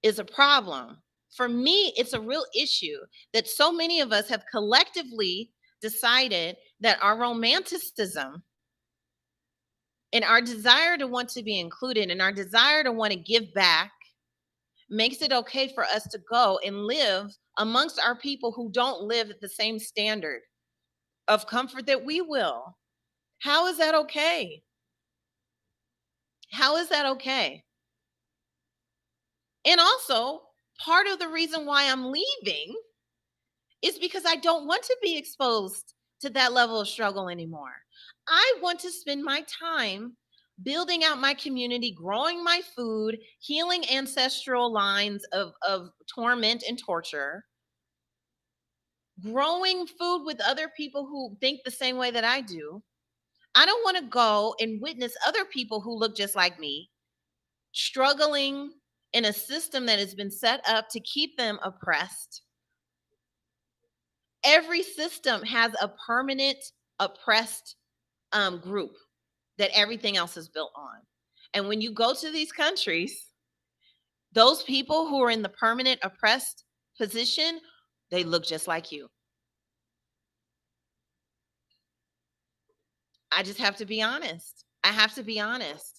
is a problem. For me, it's a real issue that so many of us have collectively decided that our romanticism and our desire to want to be included and our desire to want to give back makes it okay for us to go and live amongst our people who don't live at the same standard of comfort that we will. How is that okay? How is that okay? And also, part of the reason why I'm leaving is because I don't want to be exposed to that level of struggle anymore. I want to spend my time building out my community, growing my food, healing ancestral lines of torment and torture, growing food with other people who think the same way that I do. I don't want to go and witness other people who look just like me struggling in a system that has been set up to keep them oppressed. Every system has a permanent oppressed group that everything else is built on. And when you go to these countries, those people who are in the permanent oppressed position, they look just like you. I just have to be honest. I have to be honest.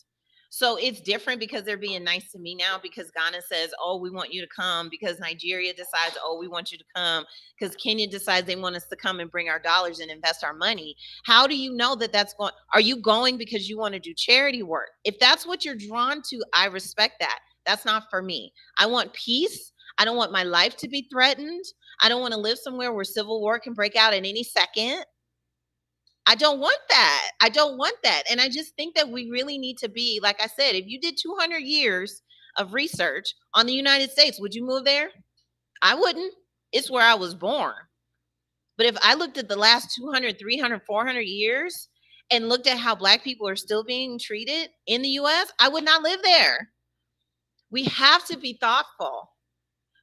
So it's different because they're being nice to me now because Ghana says, oh, we want you to come, because Nigeria decides, oh, we want you to come, because Kenya decides they want us to come and bring our dollars and invest our money. How do you know that that's going? Are you going because you want to do charity work? If that's what you're drawn to, I respect that. That's not for me. I want peace. I don't want my life to be threatened. I don't want to live somewhere where civil war can break out at any second. I don't want that. I don't want that. And I just think that we really need to be, like I said, if you did 200 years of research on the United States, would you move there? I wouldn't. It's where I was born. But if I looked at the last 200, 300, 400 years and looked at how Black people are still being treated in the US, I would not live there. We have to be thoughtful.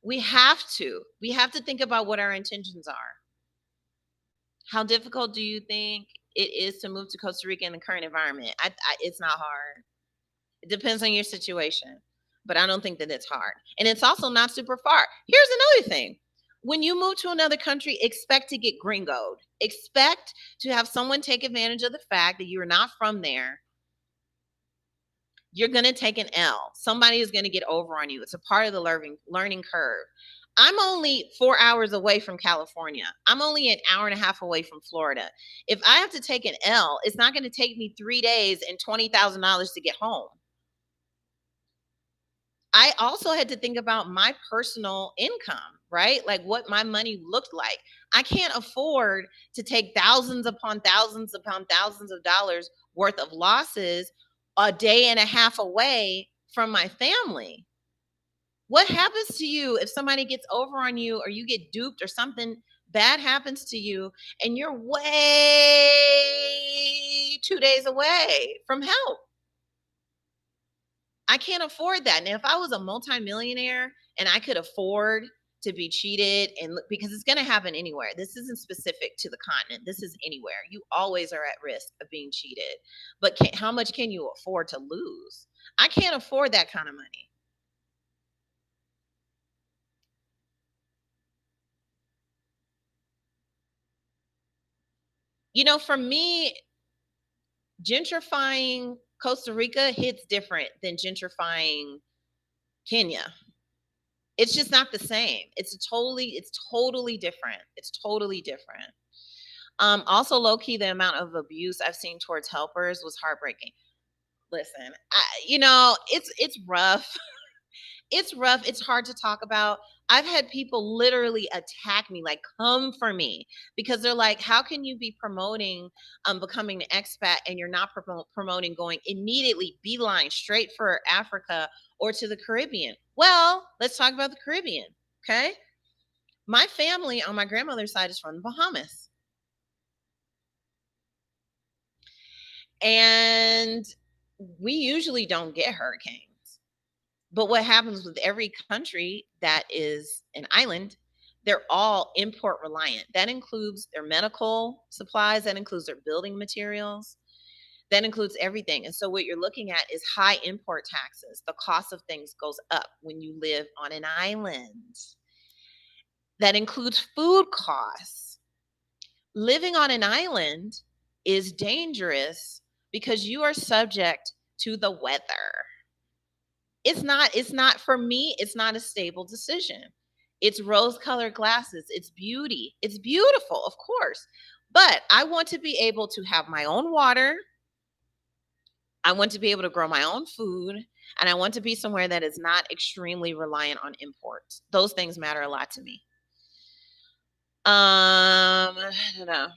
We have to. We have to think about what our intentions are. How difficult do you think it is to move to Costa Rica in the current environment? It's not hard. It depends on your situation, but I don't think that it's hard. And it's also not super far. Here's another thing. When you move to another country, expect to get gringoed. Expect to have someone take advantage of the fact that you're not from there. You're going to take an L. Somebody is going to get over on you. It's a part of the learning curve. I'm only 4 hours away from California. I'm only an hour and a half away from Florida. If I have to take an L, it's not going to take me 3 days and $20,000 to get home. I also had to think about my personal income, right? Like what my money looked like. I can't afford to take thousands upon thousands upon thousands of dollars worth of losses a day and a half away from my family. What happens to you if somebody gets over on you or you get duped or something bad happens to you and you're way 2 days away from help? I can't afford that. Now, if I was a multimillionaire and I could afford to be cheated, and because it's going to happen anywhere. This isn't specific to the continent. This is anywhere. You always are at risk of being cheated. But how much can you afford to lose? I can't afford that kind of money. For me, gentrifying Costa Rica hits different than gentrifying Kenya. It's just not the same. It's totally different. It's totally different. Also, low key, the amount of abuse I've seen towards helpers was heartbreaking. Listen, it's rough. It's rough. It's hard to talk about. I've had people literally attack me, like come for me, because they're like, "How can you be promoting becoming an expat and you're not promoting going immediately beeline straight for Africa or to the Caribbean?" Well, let's talk about the Caribbean, okay? My family on my grandmother's side is from the Bahamas, and we usually don't get hurricanes. But what happens with every country that is an island, they're all import reliant. That includes their medical supplies, that includes their building materials, that includes everything. And so what you're looking at is high import taxes. The cost of things goes up when you live on an island. That includes food costs. Living on an island is dangerous because you are subject to the weather. It's not for me, it's not a stable decision. It's rose colored glasses, it's beauty, it's beautiful, of course, but I want to be able to have my own water. I want to be able to grow my own food, and I want to be somewhere that is not extremely reliant on imports. Those things matter a lot to me. I don't know.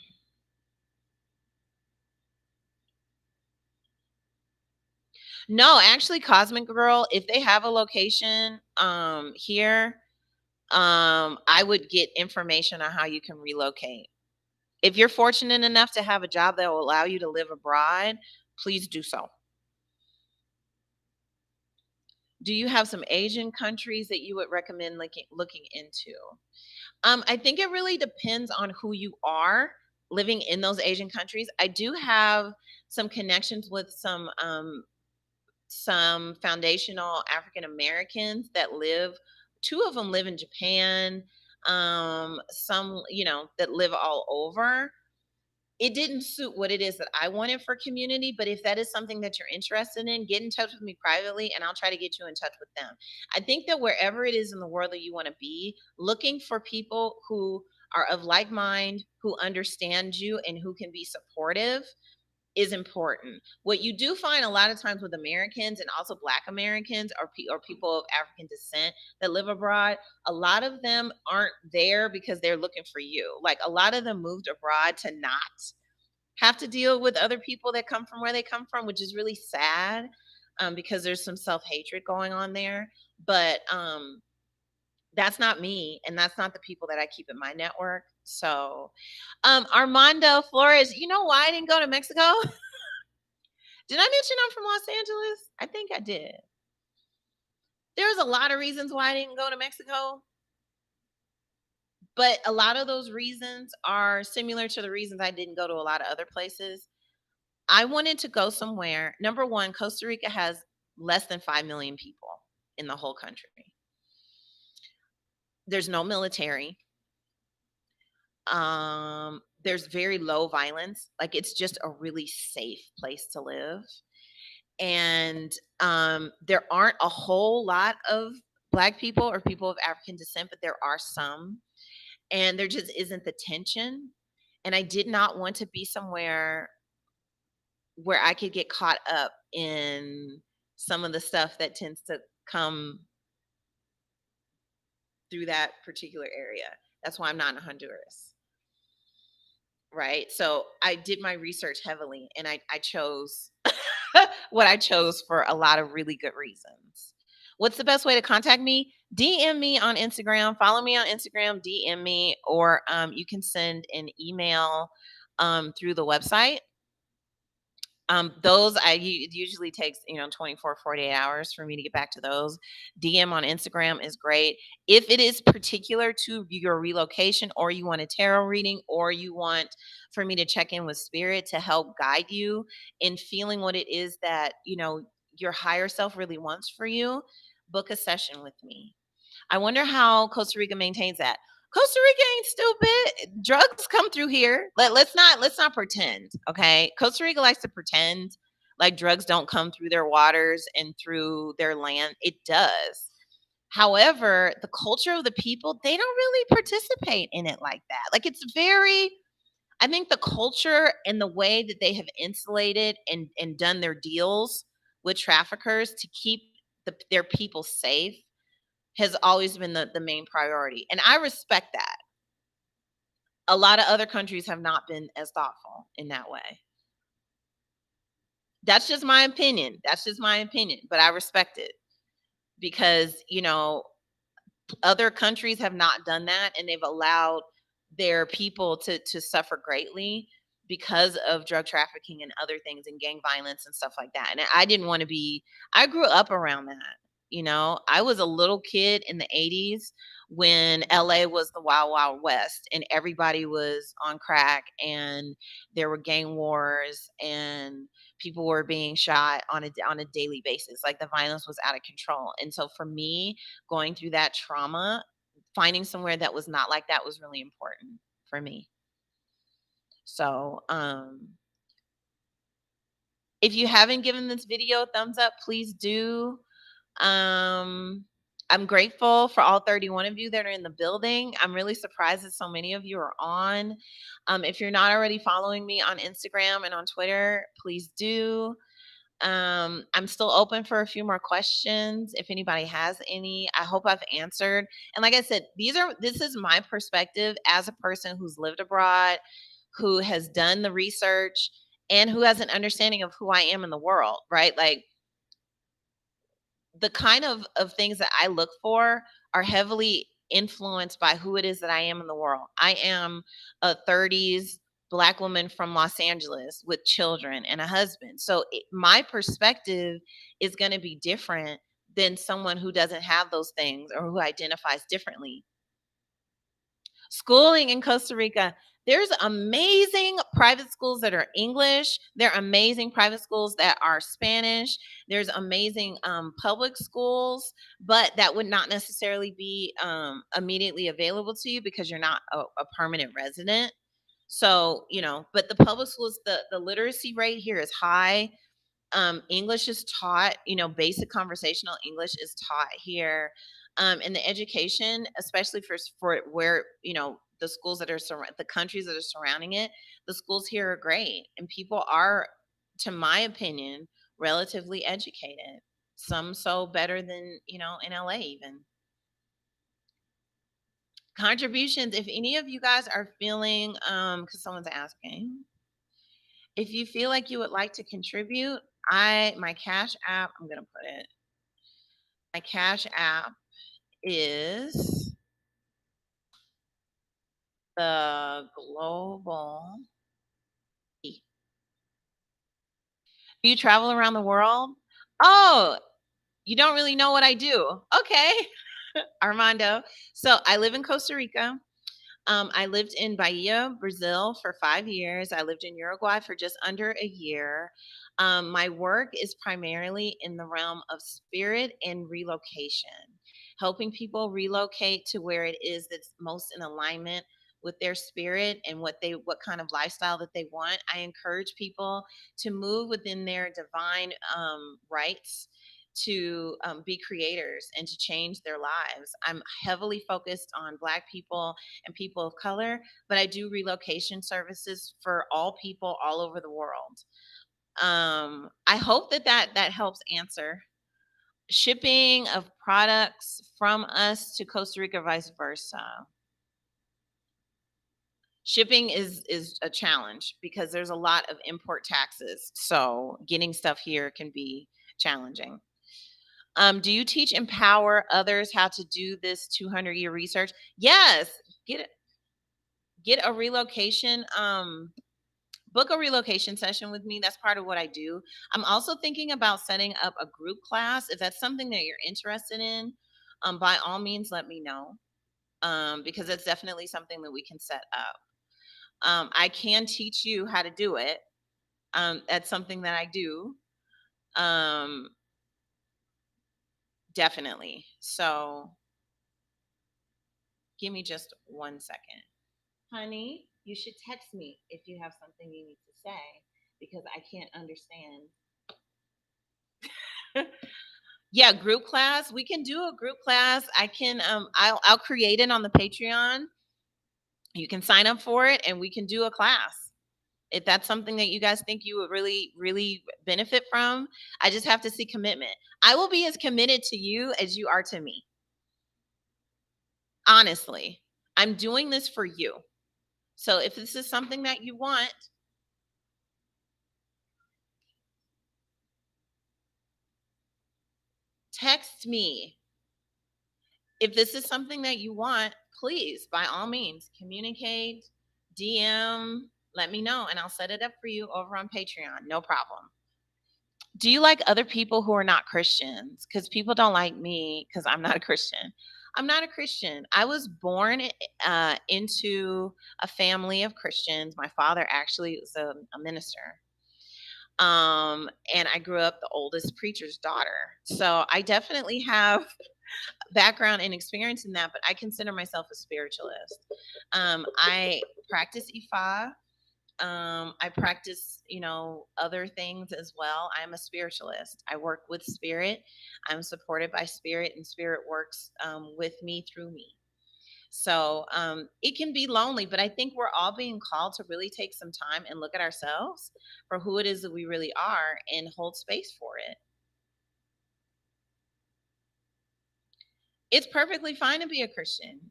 No, actually, Cosmic Girl, if they have a location here, I would get information on how you can relocate. If you're fortunate enough to have a job that will allow you to live abroad, please do so. Do you have some Asian countries that you would recommend looking into? I think it really depends on who you are living in those Asian countries. I do have some connections with some foundational African Americans that live. Two of them live in Japan. Some, that live all over. It didn't suit what it is that I wanted for community, but if that is something that you're interested in, get in touch with me privately and I'll try to get you in touch with them. I think that wherever it is in the world that you want to be, looking for people who are of like mind, who understand you and who can be supportive is important. What you do find a lot of times with Americans and also Black Americans or people of African descent that live abroad, a lot of them aren't there because they're looking for you. Like a lot of them moved abroad to not have to deal with other people that come from where they come from, which is really sad because there's some self hatred going on there. But that's not me, and that's not the people that I keep in my network. So, Armando Flores, you know why I didn't go to Mexico? Did I mention I'm from Los Angeles? I think I did. There's a lot of reasons why I didn't go to Mexico, but a lot of those reasons are similar to the reasons I didn't go to a lot of other places. I wanted to go somewhere. Number one, Costa Rica has less than 5 million people in the whole country. There's no military. There's very low violence. Like it's just a really safe place to live. And there aren't a whole lot of Black people or people of African descent, but there are some. And there just isn't the tension. And I did not want to be somewhere where I could get caught up in some of the stuff that tends to come through that particular area. That's why I'm not in Honduras. Right. So I did my research heavily and I chose what I chose for a lot of really good reasons. What's the best way to contact me? DM me on Instagram, follow me on Instagram, DM me, or you can send an email through the website. Those it usually takes 24 48 hours for me to get back to those. DM on Instagram is great if it is particular to your relocation, or you want a tarot reading, or you want for me to check in with spirit to help guide you in feeling what it is that your higher self really wants for you. Book a session with me. I wonder how Costa Rica maintains that. Costa Rica ain't stupid. Drugs come through here. Let's not pretend. Okay. Costa Rica likes to pretend like drugs don't come through their waters and through their land. It does. However, the culture of the people, they don't really participate in it like that. Like it's very, I think the culture and the way that they have insulated and done their deals with traffickers to keep their people safe has always been the main priority. And I respect that. A lot of other countries have not been as thoughtful in that way. That's just my opinion. That's just my opinion, but I respect it because, other countries have not done that and they've allowed their people to suffer greatly because of drug trafficking and other things and gang violence and stuff like that. And I didn't want to be, I grew up around that. I was a little kid in the 80s when LA was the wild wild west and everybody was on crack and there were gang wars and people were being shot on a daily basis. Like the violence was out of control. And so for me, going through that trauma, finding somewhere that was not like that was really important for me. So, if you haven't given this video a thumbs up, please do. Um, I'm grateful for all 31 of you that are in the building. I'm really surprised that so many of you are on. If you're not already following me on Instagram and on Twitter, please do. I'm still open for a few more questions if anybody has any. I hope I've answered. And like I said, this is my perspective as a person who's lived abroad, who has done the research, and who has an understanding of who I am in the world, right? Like the kind of things that I look for are heavily influenced by who it is that I am in the world. I am a 30s Black woman from Los Angeles with children and a husband. So my perspective is going to be different than someone who doesn't have those things or who identifies differently. Schooling in Costa Rica, there's amazing private schools that are English. There are amazing private schools that are Spanish. There's amazing public schools, but that would not necessarily be immediately available to you because you're not a permanent resident. So, but the public schools, the literacy rate here is high. English is taught, basic conversational English is taught here. And the education, especially for where, the schools that are the countries that are surrounding it, the schools here are great. And people are, to my opinion, relatively educated. Some so better than, in LA even. Contributions, if any of you guys are feeling, because someone's asking, if you feel like you would like to contribute, my Cash App, I'm gonna put it. My Cash App is the global. Do you travel around the world? Oh, you don't really know what I do. Okay, Armando. So I live in Costa Rica. I lived in Bahia, Brazil for 5 years. I lived in Uruguay for just under a year. My work is primarily in the realm of spirit and relocation, helping people relocate to where it is that's most in alignment with their spirit and what kind of lifestyle that they want. I encourage people to move within their divine rights to be creators and to change their lives. I'm heavily focused on Black people and people of color, but I do relocation services for all people all over the world. I hope that helps answer. Shipping of products from us to Costa Rica, vice versa. Shipping is a challenge because there's a lot of import taxes. So getting stuff here can be challenging. Do you teach empower others how to do this 200-year research? Yes. Get a relocation book a relocation session with me. That's part of what I do. I'm also thinking about setting up a group class. If that's something that you're interested in, by all means let me know. Because it's definitely something that we can set up. I can teach you how to do it. That's something that I do. Um, Definitely. So Give me just 1 second. Honey, you should text me if you have something you need to say because I can't understand. Yeah, group class. We can do a group class. I'll create it on the Patreon. You can sign up for it and we can do a class. If that's something that you guys think you would really, really benefit from, I just have to see commitment. I will be as committed to you as you are to me. Honestly, I'm doing this for you. So if this is something that you want, text me. If this is something that you want, please, by all means, communicate, DM, let me know, and I'll set it up for you over on Patreon. No problem. Do you like other people who are not Christians? Because people don't like me because I'm not a Christian. I'm not a Christian. I was born into a family of Christians. My father actually was a minister. And I grew up the oldest preacher's daughter. So I definitely have background and experience in that, but I consider myself a spiritualist. I practice Ifa. I practice, other things as well. I'm a spiritualist. I work with spirit. I'm supported by spirit, and spirit works with me through me. So it can be lonely, but I think we're all being called to really take some time and look at ourselves for who it is that we really are and hold space for it. It's perfectly fine to be a Christian.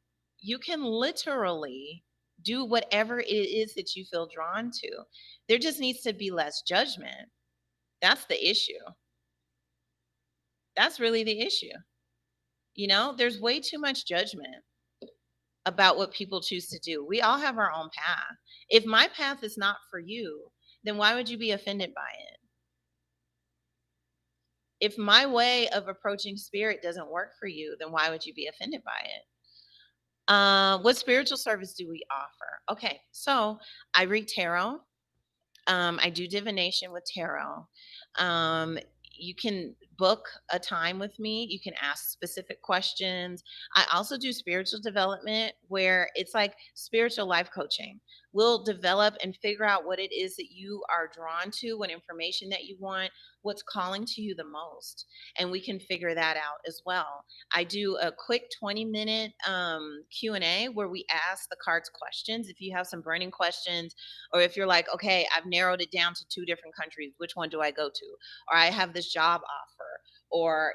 You can literally do whatever it is that you feel drawn to. There just needs to be less judgment. That's the issue. That's really the issue. There's way too much judgment about what people choose to do. We all have our own path. If my path is not for you, then why would you be offended by it? If my way of approaching spirit doesn't work for you, then why would you be offended by it? What spiritual service do we offer? Okay, so I read tarot. I do divination with tarot. Um, you can book a time with me. You can ask specific questions. I also do spiritual development where it's like spiritual life coaching. We'll develop and figure out what it is that you are drawn to, what information that you want, what's calling to you the most. And we can figure that out as well. I do a quick 20-minute Q&A where we ask the cards questions. If you have some burning questions, or if you're like, okay, I've narrowed it down to 2 different countries, which one do I go to? Or I have this job offer, or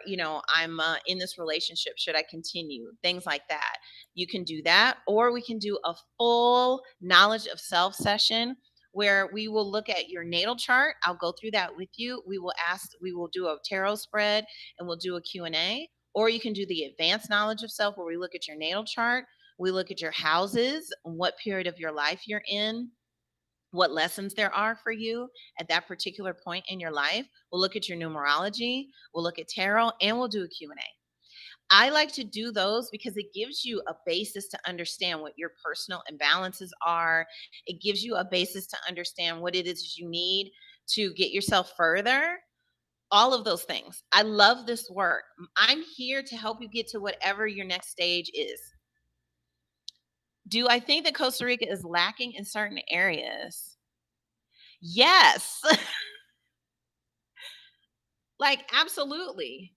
I'm in this relationship, should I continue? Things like that. You can do that, or we can do a full knowledge of self session where we will look at your natal chart. I'll go through that with you. We will do a tarot spread, and we'll do a Q&A. Or you can do the advanced knowledge of self where we look at your natal chart, we look at your houses, what period of your life you're in, what lessons there are for you at that particular point in your life. We'll look at your numerology, we'll look at tarot, and we'll do a Q&A. I like to do those because it gives you a basis to understand what your personal imbalances are. It gives you a basis to understand what it is you need to get yourself further. All of those things. I love this work. I'm here to help you get to whatever your next stage is. Do I think that Costa Rica is lacking in certain areas? Yes. Like, absolutely.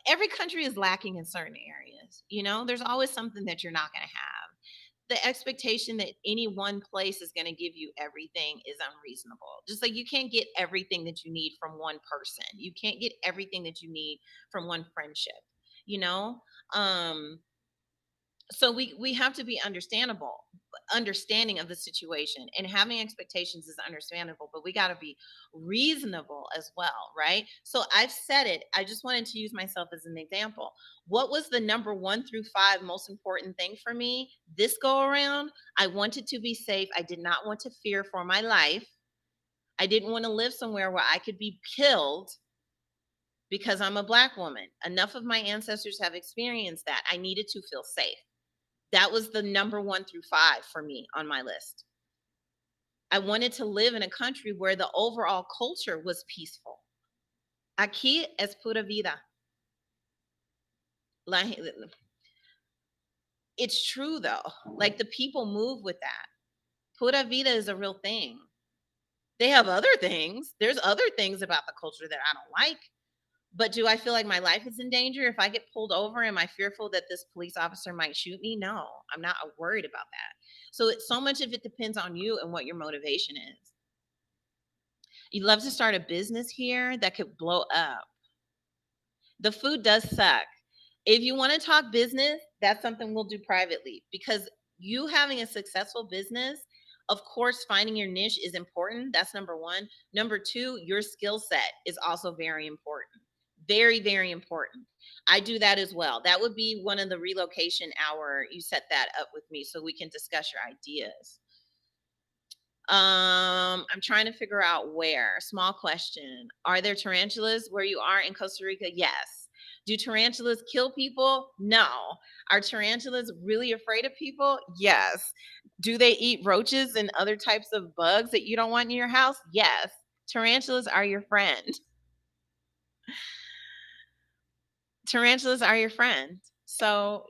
Every country is lacking in certain areas. There's always something that you're not going to have. The expectation that any one place is going to give you everything is unreasonable. Just like you can't get everything that you need from one person. You can't get everything that you need from one friendship. You know, um, so we have to be understanding of the situation, and having expectations is understandable, but we got to be reasonable as well, right? So I've said it, I just wanted to use myself as an example. What was the number 1 through 5 most important thing for me this go around? I wanted to be safe. I did not want to fear for my life. I didn't want to live somewhere where I could be killed because I'm a Black woman. Enough of my ancestors have experienced that. I needed to feel safe. That was the number 1 through 5 for me on my list. I wanted to live in a country where the overall culture was peaceful. Aquí es pura vida. It's true though. Like the people move with that. Pura vida is a real thing. They have other things. There's other things about the culture that I don't like. But do I feel like my life is in danger if I get pulled over? Am I fearful that this police officer might shoot me? No, I'm not worried about that. So it's so much of it depends on you and what your motivation is. You'd love to start a business here that could blow up. The food does suck. If you want to talk business, that's something we'll do privately, because you having a successful business, of course, finding your niche is important. That's number one. Number two, your skill set is also very important. Very, very important. I do that as well. That would be one of the relocation hour. You set that up with me so we can discuss your ideas. I'm trying to figure out where. Small question. Are there tarantulas where you are in Costa Rica? Yes. Do tarantulas kill people? No. Are tarantulas really afraid of people? Yes. Do they eat roaches and other types of bugs that you don't want in your house? Yes. Tarantulas are your friend. Tarantulas are your friend. So,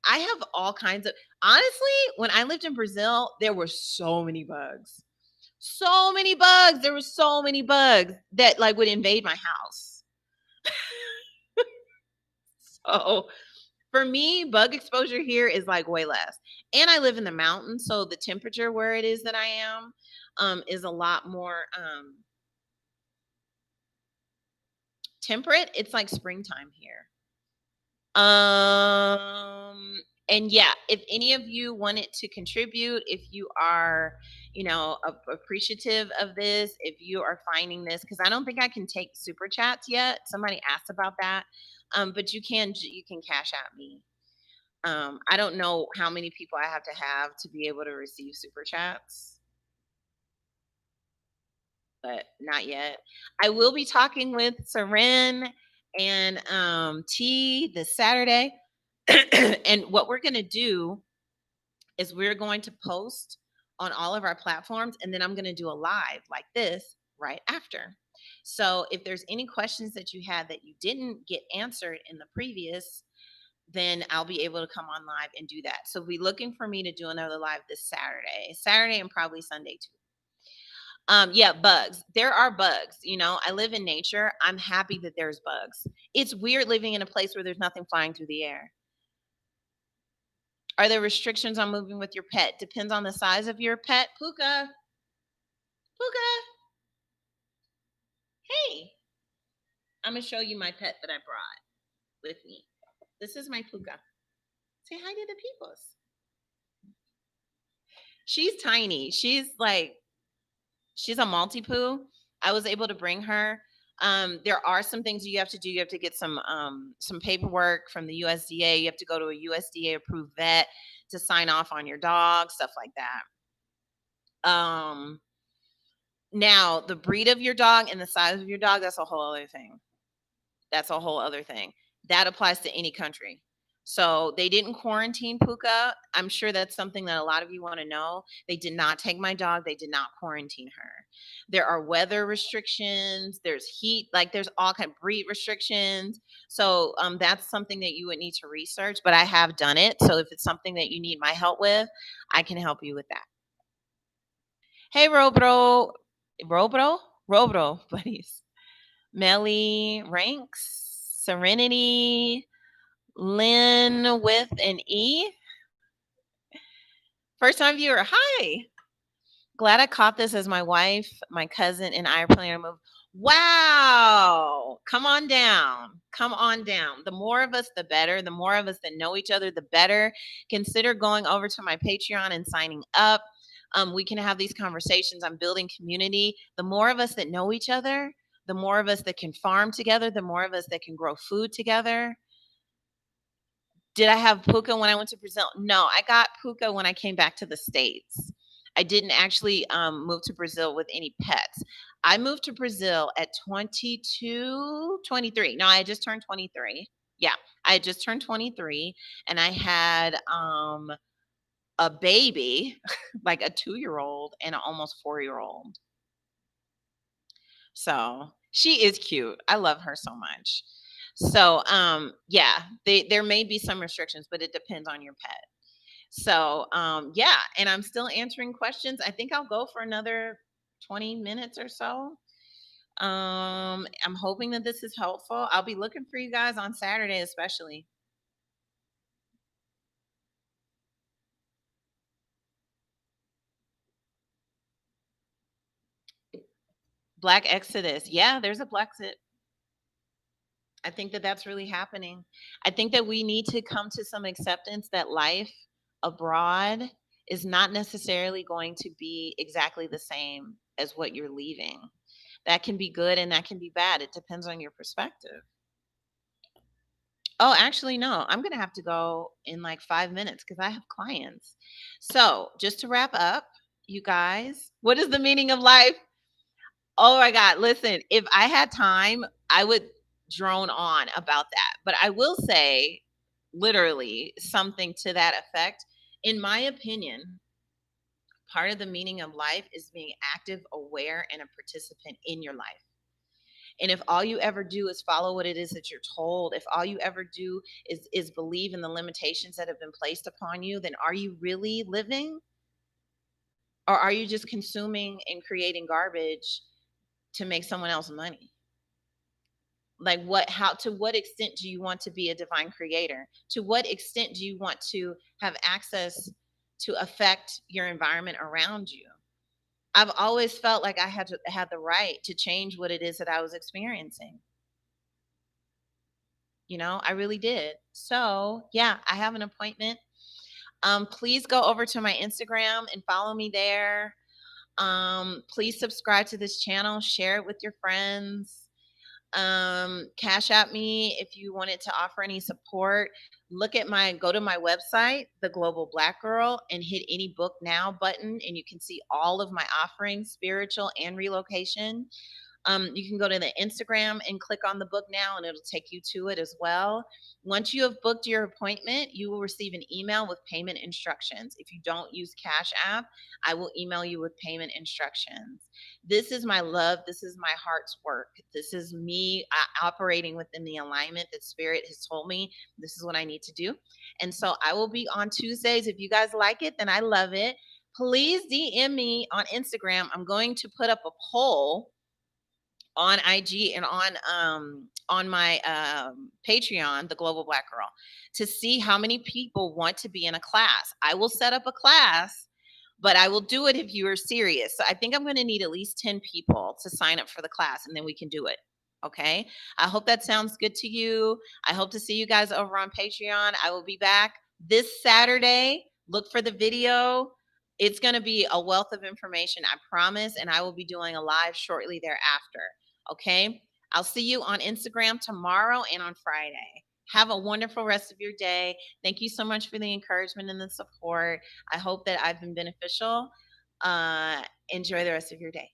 I have all kinds of, honestly, when I lived in Brazil, there were so many bugs. So many bugs. There were so many bugs that like would invade my house. So for me, bug exposure here is like way less. And I live in the mountains, so the temperature where it is that I am is a lot more temperate. It's like springtime here. And yeah, if any of you wanted to contribute, if you are, appreciative of this, if you are finding this, because I don't think I can take super chats yet. Somebody asked about that. But you can cash out me. I don't know how many people I have to be able to receive super chats, but not yet. I will be talking with Seren and T this Saturday. And what we're going to do is we're going to post on all of our platforms, and then I'm going to do a live like this right after. So if there's any questions that you had that you didn't get answered in the previous, then I'll be able to come on live and do that. So be looking for me to do another live this Saturday and probably Sunday too. Yeah, bugs. There are bugs. I live in nature. I'm happy that there's bugs. It's weird living in a place where there's nothing flying through the air. Are there restrictions on moving with your pet? Depends on the size of your pet. Puka, Puka, hey. I'm going to show you my pet that I brought with me. This is my Puka. Say hi to the peoples. She's tiny. She's a multi-poo. I was able to bring her. There are some things you have to do. You have to get some paperwork from the USDA. You have to go to a USDA approved vet to sign off on your dog, stuff like that. Now the breed of your dog and the size of your dog, that's a whole other thing. That applies to any country. So they didn't quarantine Puka. I'm sure that's something that a lot of you want to know. They did not take my dog. They did not quarantine her. There are weather restrictions. There's heat. Like there's all kind of breed restrictions. So that's something that you would need to research. But I have done it. So if it's something that you need my help with, I can help you with that. Hey, Robro, buddies. Melly Ranks, Serenity, Lynn with an E. First time viewer, hi. Glad I caught this as my wife, my cousin, and I are planning to move. Wow. Come on down. Come on down. The more of us, the better. The more of us that know each other, the better. Consider going over to my Patreon and signing up. We can have these conversations. I'm building community. The more of us that know each other, the more of us that can farm together, the more of us that can grow food together. Did I have Puka when I went to Brazil? No, I got Puka when I came back to the States. I didn't actually move to Brazil with any pets. I moved to Brazil at 22, 23. No, I just turned 23. Yeah, I just turned 23 and I had a baby, like a 2-year-old and an almost 4-year-old. So she is cute. I love her so much. So, yeah, there may be some restrictions, but it depends on your pet. So, yeah, and I'm still answering questions. I think I'll go for another 20 minutes or so. I'm hoping that this is helpful. I'll be looking for you guys on Saturday, especially. Black Exodus. Yeah, there's a Blexit. I think that that's really happening. I think that we need to come to some acceptance that life abroad is not necessarily going to be exactly the same as what you're leaving. That can be good and that can be bad. It depends on your perspective. Oh, actually, no. I'm going to have to go in like 5 minutes because I have clients. So, just to wrap up, you guys, what is the meaning of life? Oh my God. Listen, if I had time, I would drone on about that. But I will say, literally, something to that effect. In my opinion, part of the meaning of life is being active, aware, and a participant in your life. And if all you ever do is follow what it is that you're told, if all you ever do is believe in the limitations that have been placed upon you, then are you really living? Or are you just consuming and creating garbage to make someone else money? Like how to what extent do you want to be a divine creator? To what extent do you want to have access to affect your environment around you? I've always felt like I had the right to change what it is that I was experiencing. I really did. So, yeah, I have an appointment. Please go over to my Instagram and follow me there. Please subscribe to this channel, share it with your friends. Cash at me if you wanted to offer any support. Go to my website, The Global Black Girl, and hit any book now button, and you can see all of my offerings, spiritual and relocation. You can go to the Instagram and click on the book now, and it'll take you to it as well. Once you have booked your appointment, you will receive an email with payment instructions. If you don't use Cash App, I will email you with payment instructions. This is my love. This is my heart's work. This is me operating within the alignment that Spirit has told me this is what I need to do. And so I will be on Tuesdays. If you guys like it, then I love it. Please DM me on Instagram. I'm going to put up a poll on IG and on my Patreon, The Global Black Girl, to see how many people want to be in a class. I will set up a class, but I will do it if you are serious. So I think I'm going to need at least 10 people to sign up for the class, and then we can do it. Okay. I hope that sounds good to you. I hope to see you guys over on Patreon. I will be back this Saturday. Look for the video. It's going to be a wealth of information, I promise. And I will be doing a live shortly thereafter. Okay. I'll see you on Instagram tomorrow and on Friday. Have a wonderful rest of your day. Thank you so much for the encouragement and the support. I hope that I've been beneficial. Enjoy the rest of your day.